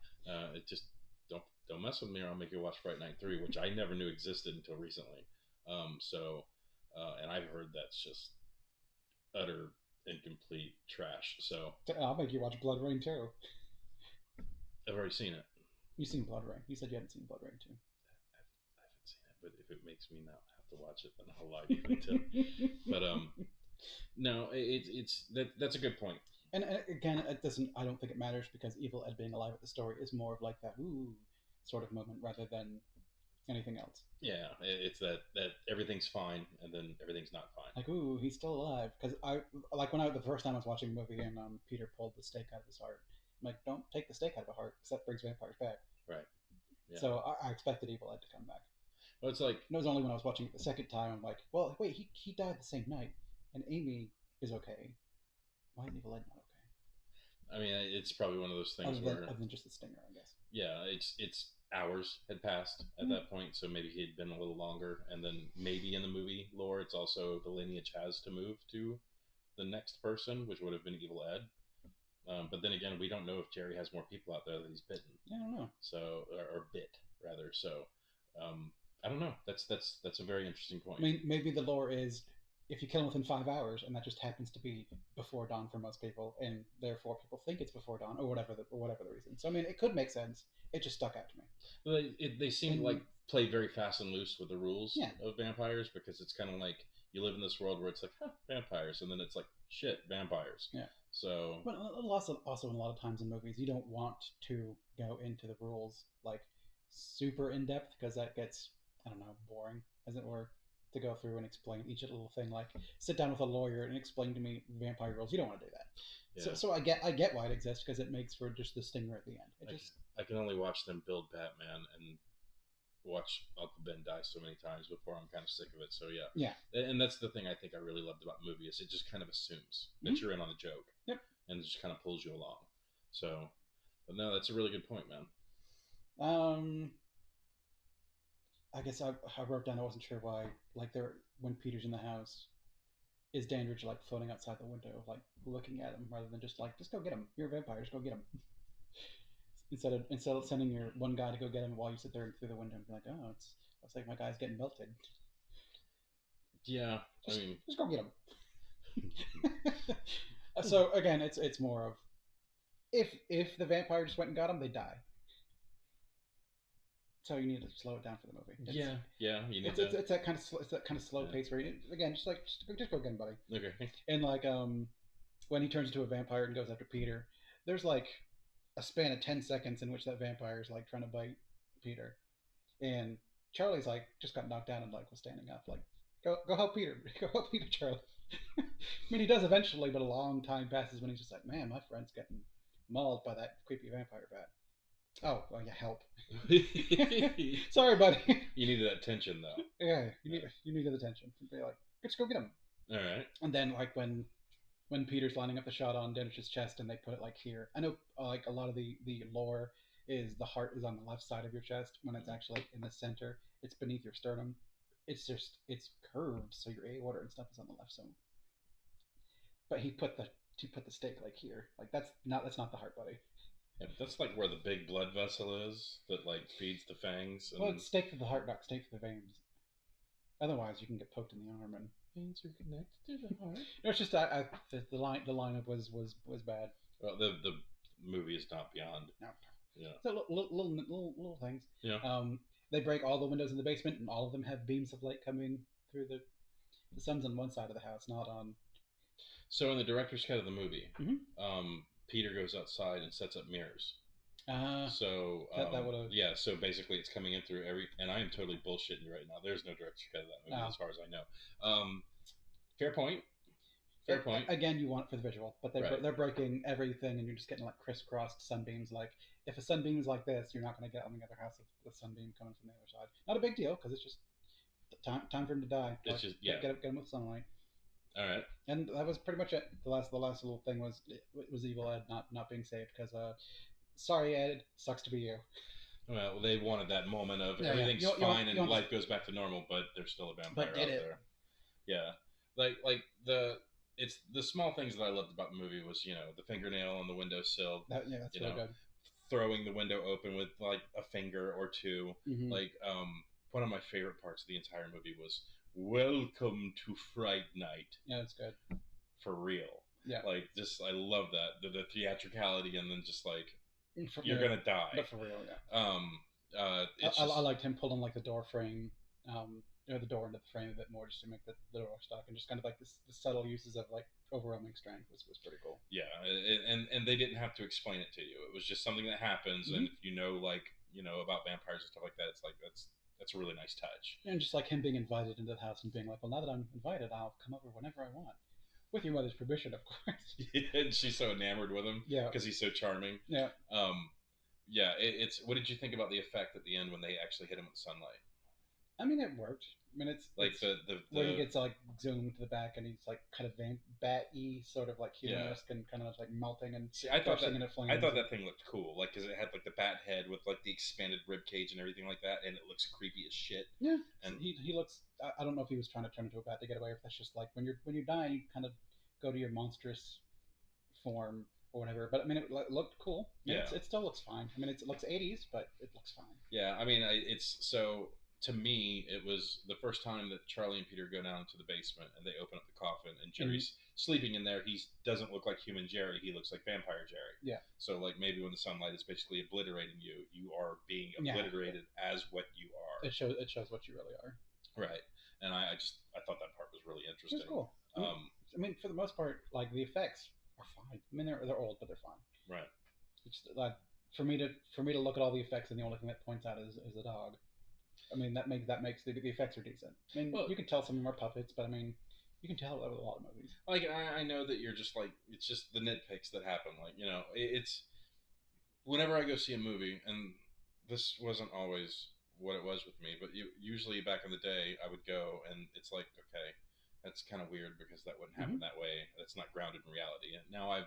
It just don't mess with me, or I'll make you watch Fright Night 3, which I never knew existed until recently. And I've heard that's just utter and complete trash. So I'll make you watch Blood Rain too. I've already seen it. You've seen Blood Rain. You said you hadn't seen Blood Rain too. I haven't seen it, but if it makes me not have to watch it, then I'll lie to you too. But no, that's a good point. And again, it doesn't. I don't think it matters because Evil Ed being alive at the story is more of like that ooh sort of moment rather than anything else. Yeah, it's that everything's fine and then everything's not fine. Like ooh, he's still alive. Because the first time I was watching the movie and Peter pulled the stake out of his heart. I'm like, don't take the stake out of a heart because that brings vampires back. Right. Yeah. So I expected Evil Ed to come back. Well, it's like it was only when I was watching it the second time I'm like, well, wait, he died the same night and Amy is okay. Why is Evil Ed not okay? I mean, it's probably one of those things other than just the stinger, I guess. Yeah, it's hours had passed at that point, so maybe he had been a little longer, and then maybe in the movie lore, it's also the lineage has to move to the next person, which would have been Evil Ed. But then again, we don't know if Jerry has more people out there that he's bitten. I don't know. So or bit rather. So I don't know. That's a very interesting point. I mean, maybe the lore is if you kill him within 5 hours, and that just happens to be before dawn for most people, and therefore people think it's before dawn, or whatever the reason. So I mean, it could make sense. It just stuck out to me. Well, they seem to like play very fast and loose with the rules of vampires because it's kind of like you live in this world where it's like vampires, and then it's like shit vampires. Yeah. So, but also in a lot of times in movies, you don't want to go into the rules like super in depth because that gets boring, as it were. To go through and explain each little thing, like sit down with a lawyer and explain to me vampire rules. You don't want to do that. Yeah. So I get why it exists because it makes for just the stinger at the end. I can only watch them build Batman and watch Uncle Ben die so many times before I'm kind of sick of it. So yeah. And that's the thing I think I really loved about the movie is it just kind of assumes that you're in on the joke. Yep. And it just kind of pulls you along. So, but no, that's a really good point, man. I guess I wrote down I wasn't sure why, like when Peter's in the house, is Dandridge like floating outside the window, like looking at him rather than just go get him. You're a vampire, just go get him. instead of sending your one guy to go get him while you sit there through the window and be like, oh, looks like my guy's getting melted. Yeah, just go get him. So again, it's more of if the vampire just went and got him, they die. So you need to slow it down for the movie. Yeah. You need it's that kind of slow pace where just go get him, buddy. Okay. And like when he turns into a vampire and goes after Peter, there's like a span of 10 seconds in which that vampire is like trying to bite Peter, and Charlie's like just got knocked down and like was standing up like go help Peter, Charlie. I mean he does eventually, but a long time passes when he's just like, man, my friend's getting mauled by that creepy vampire bat. Oh, well, yeah, help. Sorry, buddy. You needed that tension, though. Yeah, you needed the tension. Be like, let's go get him. All right. And then, like, when Peter's lining up the shot on Dennis's chest and they put it, like, here. I know, like, a lot of the lore is the heart is on the left side of your chest when it's actually in the center. It's beneath your sternum. It's curved, so your aorta and stuff is on the left side. But he put the stake, like, here. Like, that's not the heart, buddy. Yeah, but that's like where the big blood vessel is that like feeds the fangs. Well, And it's stake to the heart, not stake to the veins. Otherwise, you can get poked in the arm, and veins are connected to the heart. no, it's just the lineup was bad. Well, the movie is not beyond. No. Yeah. So little things. Yeah. They break all the windows in the basement, and all of them have beams of light coming through the sun's on one side of the house, not on. So in the director's cut of the movie, Mm-hmm. Peter goes outside and sets up mirrors. So that would have. Yeah, so basically it's coming in through every, and I am totally bullshitting you right now. There's no director's cut of that movie as far as I know. Fair point. Fair point. Again, you want it for the visual, but they're breaking everything, and you're just getting like crisscrossed sunbeams. Like if a sunbeam is like this, you're not going to get on the other house the sunbeam coming from the other side. Not a big deal because it's just time for him to die. It's just get him with sunlight. All right. And that was pretty much it. The last little thing was Evil Ed not being saved because sorry Ed, sucks to be you. Well, they wanted that moment of everything's fine and life goes back to normal, but there's still a vampire out there. Yeah, like it's the small things that I loved about the movie was the fingernail on the windowsill. That's really good. Throwing the window open with like a finger or two. Mm-hmm. Like one of my favorite parts of the entire movie was "Welcome to Fright Night." Yeah, that's good. For real. Yeah. Like just I love that the theatricality and then just like you're gonna die. But for real, yeah. I liked him pulling like the door frame, the door into the frame a bit more just to make the door stuck, and just kind of like the subtle uses of like overwhelming strength was pretty cool. Yeah, and they didn't have to explain it to you. It was just something that happens, mm-hmm. And if you know about vampires and stuff like that, it's like that's a really nice touch. And just like him being invited into the house and being like, well, now that I'm invited, I'll come over whenever I want. With your mother's permission, of course. Yeah, and she's so enamored with him. Yeah. Because he's so charming. Yeah. Yeah, it's... What did you think about the effect at the end when they actually hit him with sunlight? I mean, it worked. I mean, it's... Like the where he gets, like, zoomed to the back and he's, like, kind of bat-y, sort of, like, human-esque and kind of, like, melting and... See, I thought that thing looked cool. Like, because it had, like, the bat head with, like, the expanded rib cage and everything like that, and it looks creepy as shit. Yeah. And he looks... I don't know if he was trying to turn into a bat to get away, if that's just, like, when you die, you kind of go to your monstrous form or whatever. But I mean, it looked cool. I mean, it still looks fine. I mean, it looks 80s, but it looks fine. Yeah, I mean, it's so to me, it was the first time that Charlie and Peter go down to the basement and they open up the coffin and Jerry's sleeping in there. He doesn't look like human Jerry. He looks like vampire Jerry. Yeah. So like maybe when the sunlight is basically obliterating you, you are being obliterated as what you are. It shows what you really are. Right. And I thought that part was really interesting. It's cool. I mean, for the most part, like the effects are fine. I mean, they're old, but they're fine. Right. It's like for me to look at all the effects, and the only thing that points out is the dog. I mean, that makes the effects are decent. I mean, you can tell some of them are puppets, but I mean, you can tell with a lot of movies. Like I know that you're just like it's just the nitpicks that happen. Like it's whenever I go see a movie, and this wasn't always what it was with me, but usually back in the day, I would go and it's like okay. That's kind of weird because that wouldn't happen that way. That's not grounded in reality. And now I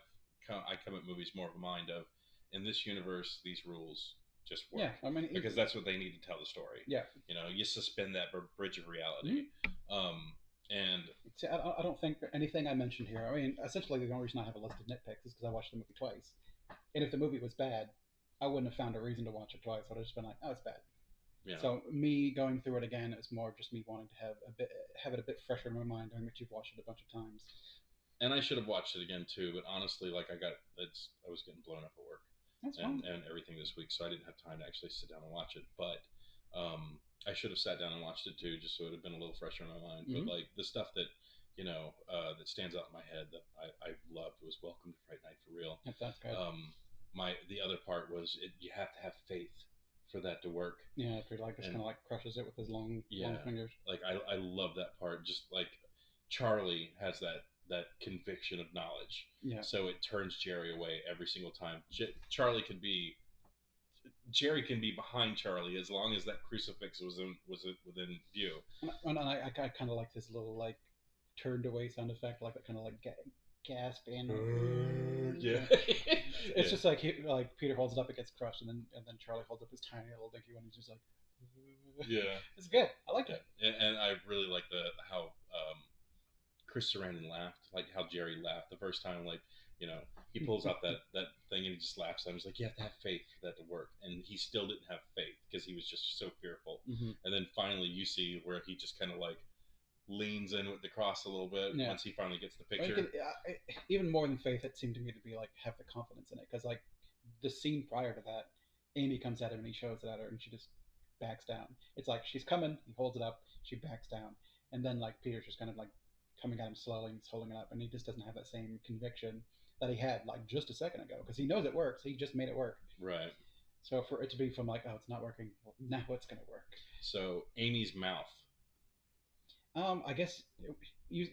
come at movies more of a mind of, in this universe, these rules just work. Yeah, I mean, because that's what they need to tell the story. Yeah, you suspend that bridge of reality. And see, I don't think anything I mentioned here. I mean, essentially, the only reason I have a list of nitpicks is because I watched the movie twice. And if the movie was bad, I wouldn't have found a reason to watch it twice. I would have just been like, oh, it's bad. Yeah. So me going through it again, it was more just me wanting to have it a bit fresher in my mind, knowing that you've watched it a bunch of times. And I should have watched it again too, but honestly, like I was getting blown up at work and everything this week, so I didn't have time to actually sit down and watch it. But I should have sat down and watched it too, just so it would have been a little fresher in my mind. But like the stuff that that stands out in my head that I loved was Welcome to Fright Night for real. That's good. The other part was you have to have faith for that to work. Yeah, Peter like just kind of like crushes it with his long fingers. Like I love that part. Just like Charlie has that conviction of knowledge. Yeah. So it turns Jerry away every single time. Jerry can be behind Charlie as long as that crucifix was within view. And I kind of like this little like turned away sound effect, like that kind of like gasp and it's just like Peter holds it up, it gets crushed, and then Charlie holds up his tiny little dinky one. He's just like, it's good. I like it, and I really like how Chris Sarandon laughed, like how Jerry laughed the first time, like he pulls out that thing and he just laughs. I was like, you have to have faith for that to work, and he still didn't have faith because he was just so fearful. Mm-hmm. And then finally, you see where he just kind of like leans in with the cross a little bit once he finally gets the picture. Even more than faith, it seemed to me to be like have the confidence in it, because like the scene prior to that, Amy comes at him and he shows it at her, and she just backs down. It's like she's coming, he holds it up, she backs down, and then like Peter's just kind of like coming at him slowly, and he's holding it up, and he just doesn't have that same conviction that he had like just a second ago, because he knows it works. He just made it work. Right. So for it to be from like, oh, it's not working, well, now it's gonna work. So Amy's mouth. I guess you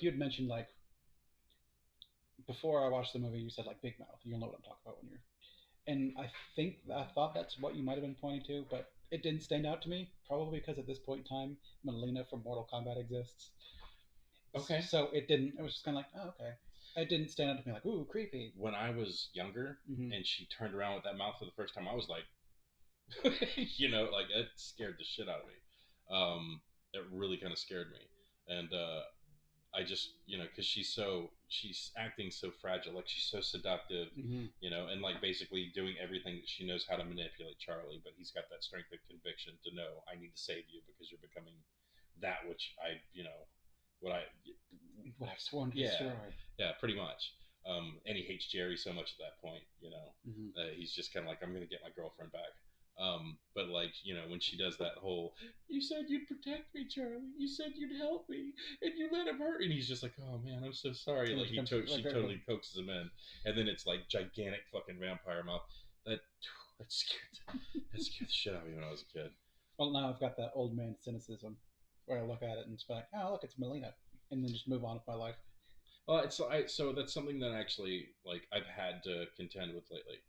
you'd mentioned like before I watched the movie, you said like big mouth. You'll know what I'm talking about when you're. And I thought that's what you might have been pointing to, but it didn't stand out to me. Probably because at this point in time, Melina from Mortal Kombat exists. Okay. So it didn't. It was just kind of like, oh, okay. It didn't stand out to me like, ooh, creepy. When I was younger and she turned around with that mouth for the first time, I was like, you know, like it scared the shit out of me. It really kind of scared me, and I just, you know, because she's acting so fragile, like she's so seductive, you know, and like basically doing everything that she knows how to manipulate Charlie, but he's got that strength of conviction to know I need to save you because you're becoming that which I, you know, what I've sworn to destroy. Yeah, pretty much. And he hates Jerry so much at that point, you know, he's just kind of like, I'm gonna get my girlfriend back. But like, you know, when she does that whole, you said you'd protect me, Charlie. You said you'd help me, and you let him hurt. And he's just like, oh man, I'm so sorry. Like she totally coaxes him in, and then it's like gigantic fucking vampire mouth. That scared the shit out of me when I was a kid. Well, now I've got that old man cynicism where I look at it and it's like, oh look, it's Melina, and then just move on with my life. Well, so that's something that actually like I've had to contend with lately.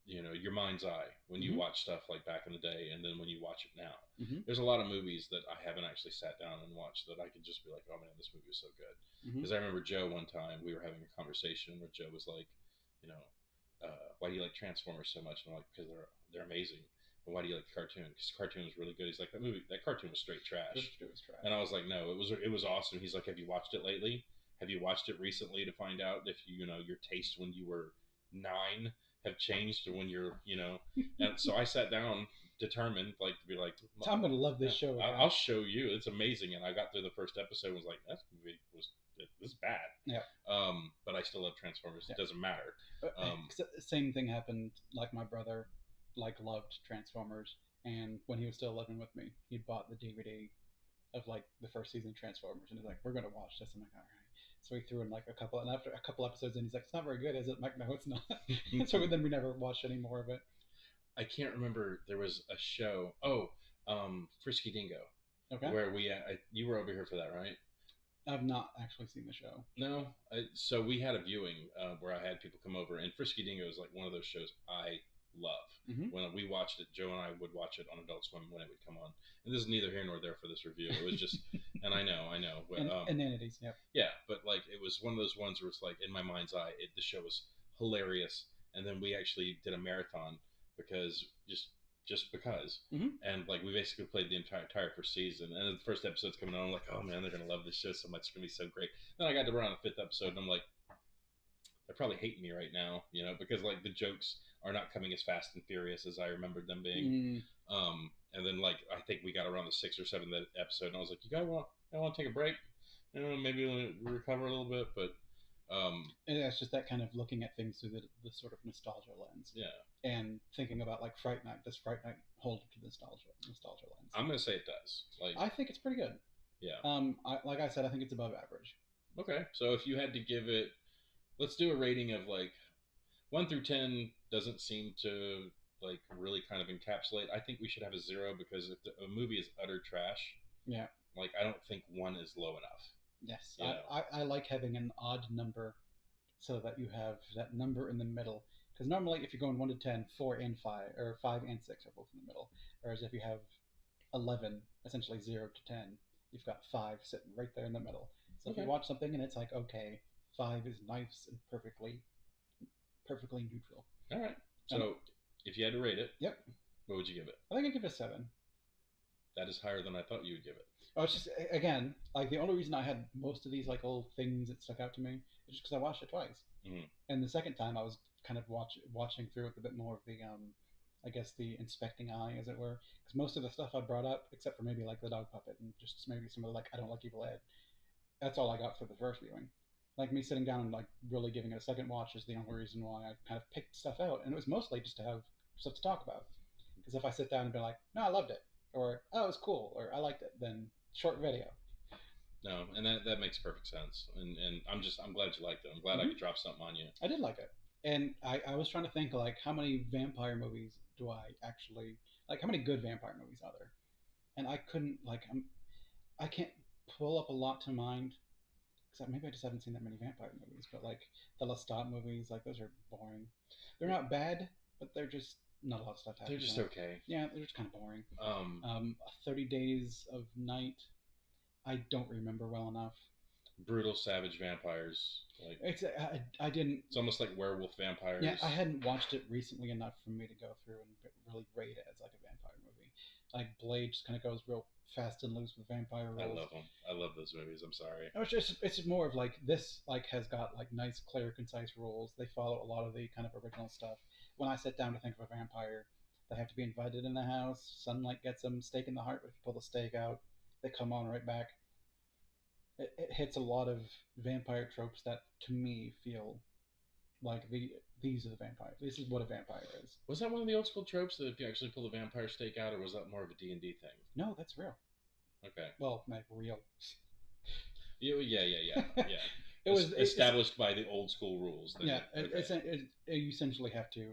You know, your mind's eye when you watch stuff like back in the day, and then when you watch it now. There's a lot of movies that I haven't actually sat down and watched that I could just be like, oh man, this movie is so good. Because I remember Joe one time, we were having a conversation where Joe was like, you know, why do you like Transformers so much? And I'm like, because they're amazing. But why do you like the cartoon? Because the cartoon was really good. He's like, that cartoon was straight trash. It was trash. And I was like, no, it was awesome. He's like, have you watched it lately? Have you watched it recently to find out if you know your taste when you were 9 have changed to when you're, you know? And so I sat down determined, like, to be like, I'm gonna love this show. I'll show you. It's amazing. And I got through the first episode and was like, this movie was bad. Yeah. But I still love Transformers. Yeah. It doesn't matter. Same thing happened. Like my brother, like loved Transformers, and when he was still living with me, he bought the DVD of like the first season of Transformers, and he's like, "We're gonna watch this." I'm like, "All right." So he threw in like a couple, and after a couple episodes, and he's like, "It's not very good, is it?" I'm like, "No, it's not." So then we never watched any more of it. I can't remember. There was a show. Frisky Dingo. Okay. Where you were over here for that, right? I've not actually seen the show. No. So we had a viewing where I had people come over, and Frisky Dingo is like one of those shows I love. When we watched it, Joe and I would watch it on Adult Swim when it would come on. And this is neither here nor there for this review. It was just, and I know. But, inanities, yeah. Yeah, but like it was one of those ones where it's like in my mind's eye, the show was hilarious, and then we actually did a marathon because just because, and like we basically played the entire first season, and the first episode's coming on. I'm like, oh man, they're gonna love this show so much. It's gonna be so great. Then I got to run on the 5th episode, and I'm like, they're probably hating me right now, you know, because like the jokes are not coming as fast and furious as I remembered them being. And then like I think we got around the 6th or 7th episode, and I was like, you guys want to take a break? You know, maybe recover a little bit, but and it's just that kind of looking at things through the sort of nostalgia lens. Yeah. And thinking about like Fright Night. Does Fright Night hold to the nostalgia lens? I'm gonna say it does. Like I think it's pretty good. Yeah. Like I said, I think it's above average. Okay. So if you had to give it, let's do a rating of like 1 through 10 doesn't seem to like really kind of encapsulate. I think we should have a 0 because if a movie is utter trash, yeah, like I don't think 1 is low enough. Yes, I like having an odd number so that you have that number in the middle. Because normally, if you're going 1 to 10, 4 and 5, or 5 and 6 are both in the middle. Whereas if you have 11, essentially 0 to 10, you've got 5 sitting right there in the middle. So if you watch something and it's like, okay, 5 is nice and perfectly neutral. All right. So if you had to rate it, yep, what would you give it? I think I'd give it a 7. That is higher than I thought you would give it. Oh, it's just, again, like the only reason I had most of these like old things that stuck out to me just because I watched it twice. Mhm. And the second time I was kind of watching through with a bit more of the I guess the inspecting eye, as it were, because most of the stuff I brought up, except for maybe like the dog puppet and just maybe some of the like I don't like Evil Ed, that's all I got for the first viewing. Like me sitting down and like really giving it a second watch is the only reason why I kind of picked stuff out, and it was mostly just to have stuff to talk about. Because if I sit down and be like, no, I loved it, or oh, it was cool, or I liked it, then short video. No, and that makes perfect sense. And I'm glad you liked it. I'm glad I Mhm. could drop something on you. I did like it, and I was trying to think like how many vampire movies do I actually like? How many good vampire movies are there? And I couldn't like I can't pull up a lot to mind because maybe I just haven't seen that many vampire movies. But like the Lestat movies, like those are boring. They're not bad, but they're just not a lot of stuff They're happens. just in it. okay. Yeah, they're just kind of boring. Um, 30 Days of Night, I don't remember well enough. Brutal, savage vampires. Like I didn't. it's almost like werewolf vampires. Yeah, I hadn't watched it recently enough for me to go through and really rate it as like a vampire movie. Like Blade just kind of goes real fast and loose with vampire I rules. love them. I love those movies. I'm sorry. It's more of like this like has got like nice, clear, concise rules. They follow a lot of the kind of original stuff. When I sit down to think of a vampire, they have to be invited in the house. Sunlight gets them. Stake in the heart. If you pull the stake out, they come on right back. It hits a lot of vampire tropes that to me feel like these are the vampires. This is what a vampire is. Was that one of the old school tropes that if you actually pull the vampire stake out, or was that more of a D&D thing? No, that's real. Okay. Well, like real. Yeah. It was established by the old school rules. Yeah, okay. you essentially have to.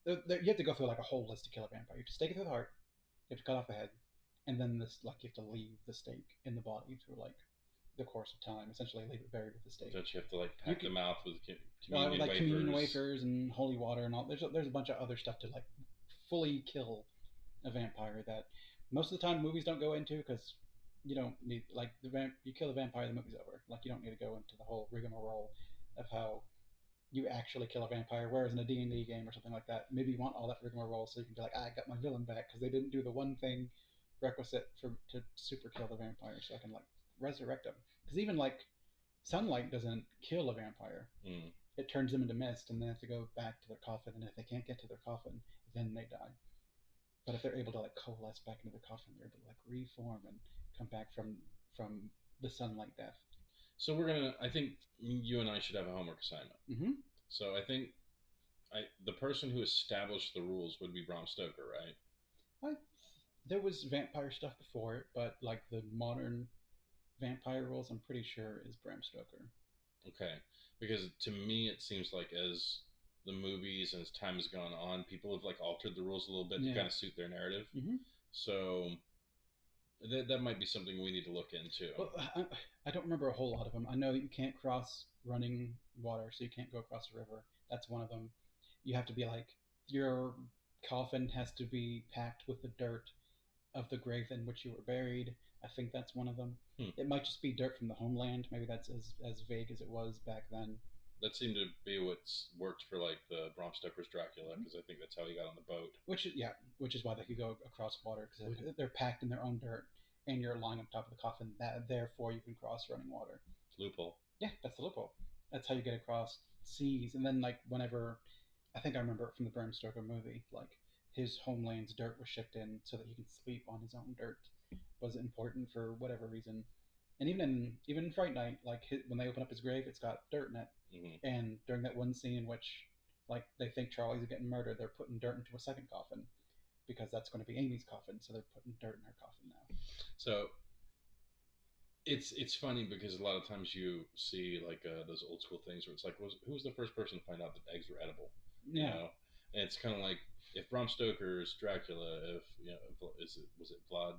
You have to go through like a whole list to kill a vampire. You have to stake it through the heart. You have to cut off the head, and then this like you have to leave the stake in the body through like the course of time. Essentially, leave it buried with the stake. Don't you have to like pack the mouth with communion wafers? Communion wafers and holy water and all. There's a bunch of other stuff to like fully kill a vampire that most of the time movies don't go into because you don't need like you kill a vampire, the movie's over. Like you don't need to go into the whole rigmarole of how you actually kill a vampire. Whereas in a D&D game or something like that, maybe you want all that rigmarole so you can be like, I got my villain back because they didn't do the one thing requisite to super kill the vampire, so I can like resurrect them. Because even like sunlight doesn't kill a vampire. Mm. It turns them into mist, and they have to go back to their coffin. And if they can't get to their coffin, then they die. But if they're able to like coalesce back into their coffin, they're able to like reform and come back from the sunlight death. So I think you and I should have a homework assignment. Mm-hmm. So I think the person who established the rules would be Bram Stoker, right? There was vampire stuff before it, but like the modern vampire rules, I'm pretty sure is Bram Stoker. Okay, because to me it seems like as the movies and as time has gone on, people have like altered the rules a little bit to kind of suit their narrative. Mm-hmm. So that might be something we need to look into. Well, I don't remember a whole lot of them. I know you can't cross running water, so you can't go across a river. That's one of them. You have to be like, your coffin has to be packed with the dirt of the grave in which you were buried. I think that's one of them. It might just be dirt from the homeland. Maybe that's as vague as it was back then. That seemed to be what's worked for like the Bram Stoker's Dracula, because I think that's how he got on the boat. Which is why they could go across water, because they're packed in their own dirt, and you're lying on top of the coffin. Therefore, you can cross running water. Loophole. Yeah, that's the loophole. That's how you get across seas. And then like whenever, I think I remember it from the Bram Stoker movie, like his homeland's dirt was shipped in so that he can sleep on his own dirt. Was important for whatever reason. And even in Fright Night, like when they open up his grave, it's got dirt in it. Mm-hmm. And during that one scene in which, like, they think Charlie's getting murdered, they're putting dirt into a second coffin because that's going to be Amy's coffin. So they're putting dirt in her coffin now. So it's funny because a lot of times you see like those old school things where it's like, who was the first person to find out that eggs were edible? Yeah. You know? And it's kind of like if Bram Stoker's Dracula, if was it Vlad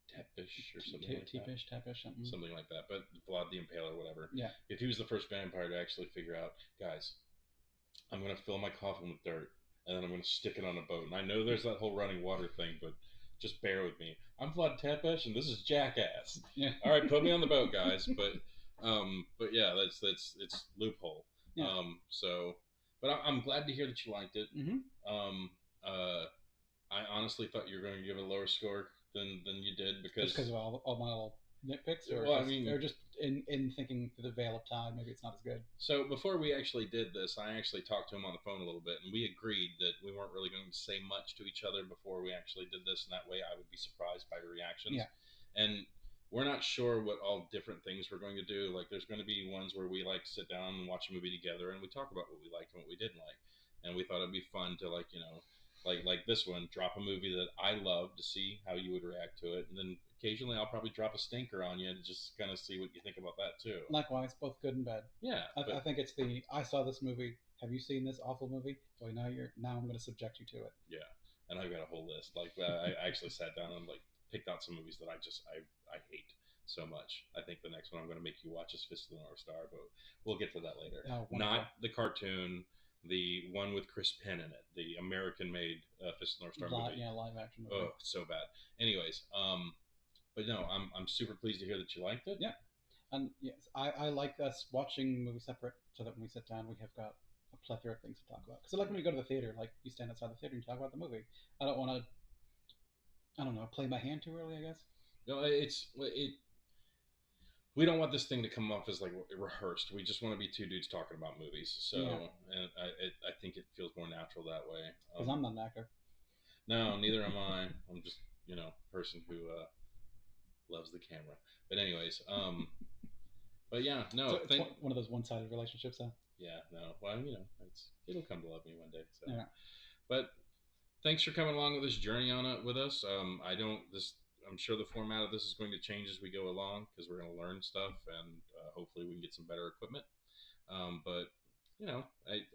Tepes or something like that. Something like that. But Vlad the Impaler, whatever. Yeah. If he was the first vampire to actually figure out, guys, I'm going to fill my coffin with dirt, and then I'm going to stick it on a boat. And I know there's that whole running water thing, but just bear with me. I'm Vlad Tepes, and this is Jackass. Yeah. All right, put me on the boat, guys. But yeah, it's loophole. Yeah. But I'm glad to hear that you liked it. Mm-hmm. I honestly thought you were going to give it a lower score than you did because of all my little nitpicks, or Well, I mean, or just in thinking through the veil of time, maybe it's not as good. so before we actually did this, I actually talked to him on the phone a little bit, and we agreed that we weren't really going to say much to each other before we actually did this, and that way I would be surprised by your reactions. Yeah. And we're not sure what all different things we're going to do. Like, there's going to be ones where we like sit down and watch a movie together, and we talk about what we liked and what we didn't like. And we thought it'd be fun to, like, like this one, drop a movie that I love to see how you would react to it, and then occasionally I'll probably drop a stinker on you to just kind of see what you think about that too. Likewise, both good and bad. Yeah, I think it's the I saw this movie. Have you seen this awful movie? Well, now I'm going to subject you to it. yeah, and I've got a whole list. Like, I actually sat down and like picked out some movies that I hate so much. I think the next one I'm going to make you watch is Fist of the North Star, but we'll get to that later. Oh, Not the cartoon. The one with Chris Penn in it, the American-made Fist of the North Star movie. Yeah, live action movie. Oh, so bad. Anyways, but no, I'm super pleased to hear that you liked it. Yeah, and yes, I like us watching movies separate, so that when we sit down, we have got a plethora of things to talk about. Because like when we go to the theater, like you stand outside the theater and talk about the movie. I don't want to, I don't know, play my hand too early, I guess. No, we don't want this thing to come off as like rehearsed. We just want to be two dudes talking about movies. So, yeah. And I think it feels more natural that way. Because I'm not an actor. No, neither am I. I'm just a person who loves the camera. But anyways, but yeah, no. So it's one of those one-sided relationships, huh? Yeah, no. Well, it'll come to love me one day. So. Yeah. But thanks for coming along with this journey on it with us. I'm sure the format of this is going to change as we go along because we're going to learn stuff and hopefully we can get some better equipment. But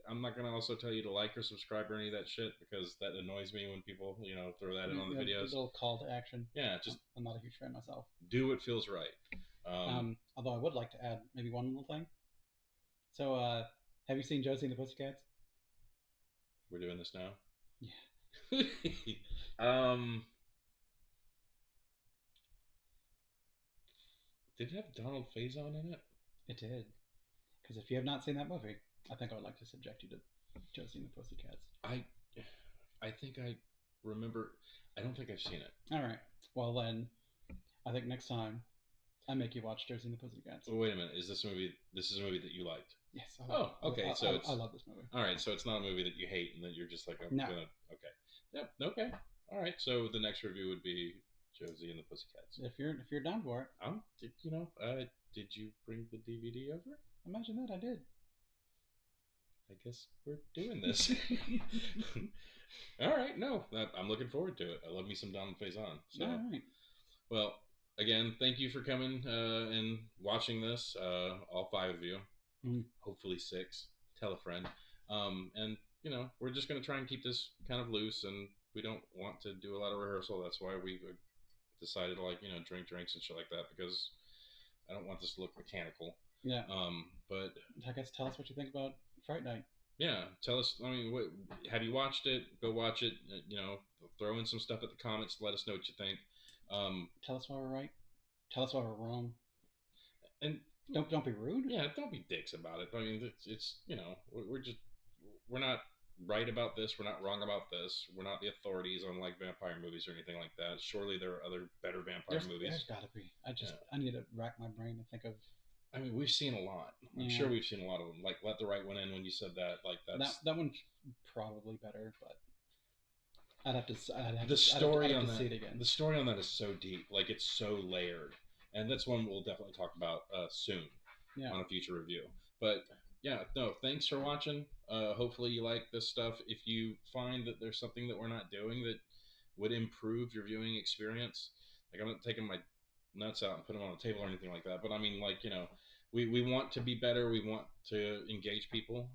I'm not going to also tell you to like or subscribe or any of that shit because that annoys me when people throw that in on the videos. A little call to action. Yeah, just I'm not a huge fan myself. Do what feels right. Although I would like to add maybe one little thing. So, have you seen Josie and the Pussycats? We're doing this now. Yeah. Did it have Donald Faison in it? It did. Because if you have not seen that movie, I think I would like to subject you to Josie and the Pussycats. I think I remember. I don't think I've seen it. All right. Well, then, I think next time I make you watch Josie and the Pussycats. Well, wait a minute. Is this a movie? This is a movie that you liked? Yes. Okay. I love this movie. All right. So it's not a movie that you hate, and then you're just like, No. Okay. Yep. Okay. All right. So the next review would be Josie and the Pussycats. If you're down for it. Did you bring the DVD over? Imagine that I did. I guess we're doing this. All right. No, I'm looking forward to it. I love me some Donald Faison. So, all right. Well, again, thank you for coming and watching this. All 5 of you. Mm. Hopefully 6. Tell a friend. And we're just going to try and keep this kind of loose, and we don't want to do a lot of rehearsal. That's why we've decided to drink drinks and shit like that, because I don't want this to look mechanical. Yeah. But I guess tell us what you think about Fright Night. Yeah, tell us. I mean, have you watched it? Go watch it. Throw in some stuff at the comments. Let us know what you think. Tell us why we're right. Tell us why we're wrong. And don't be rude. Yeah, don't be dicks about it. I mean, it's we're not right about this. We're not wrong about this. We're not the authorities on like vampire movies or anything like that. Surely there are other better vampire movies. There's got to be. I need to rack my brain and think of. I mean, we've seen a lot. I'm sure we've seen a lot of them. Like Let the Right One In. When you said that, like that one's probably better, but I'd have to see it again. The story on that is so deep. Like it's so layered, and that's one we'll definitely talk about soon on a future review. But yeah, no, thanks for watching. Hopefully you like this stuff. If you find that there's something that we're not doing that would improve your viewing experience, like I'm not taking my nuts out and put them on the table or anything like that, but I mean, like, we want to be better. We want to engage people,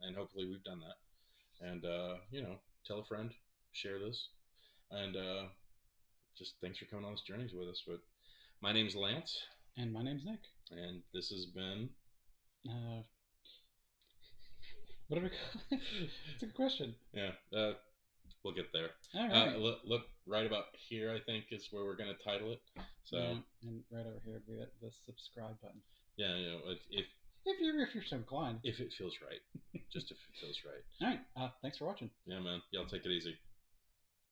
and hopefully we've done that. And tell a friend, share this, and just thanks for coming on this journey with us. But my name's Lance, and my name's Nick, and this has been what do we call it? It's a good question. Yeah, we'll get there. All right. Look right about here, I think, is where we're going to title it. So, and right over here would be the subscribe button. Yeah, if you're so inclined. If it feels right. Just if it feels right. All right. Thanks for watching. Yeah, man. Y'all take it easy.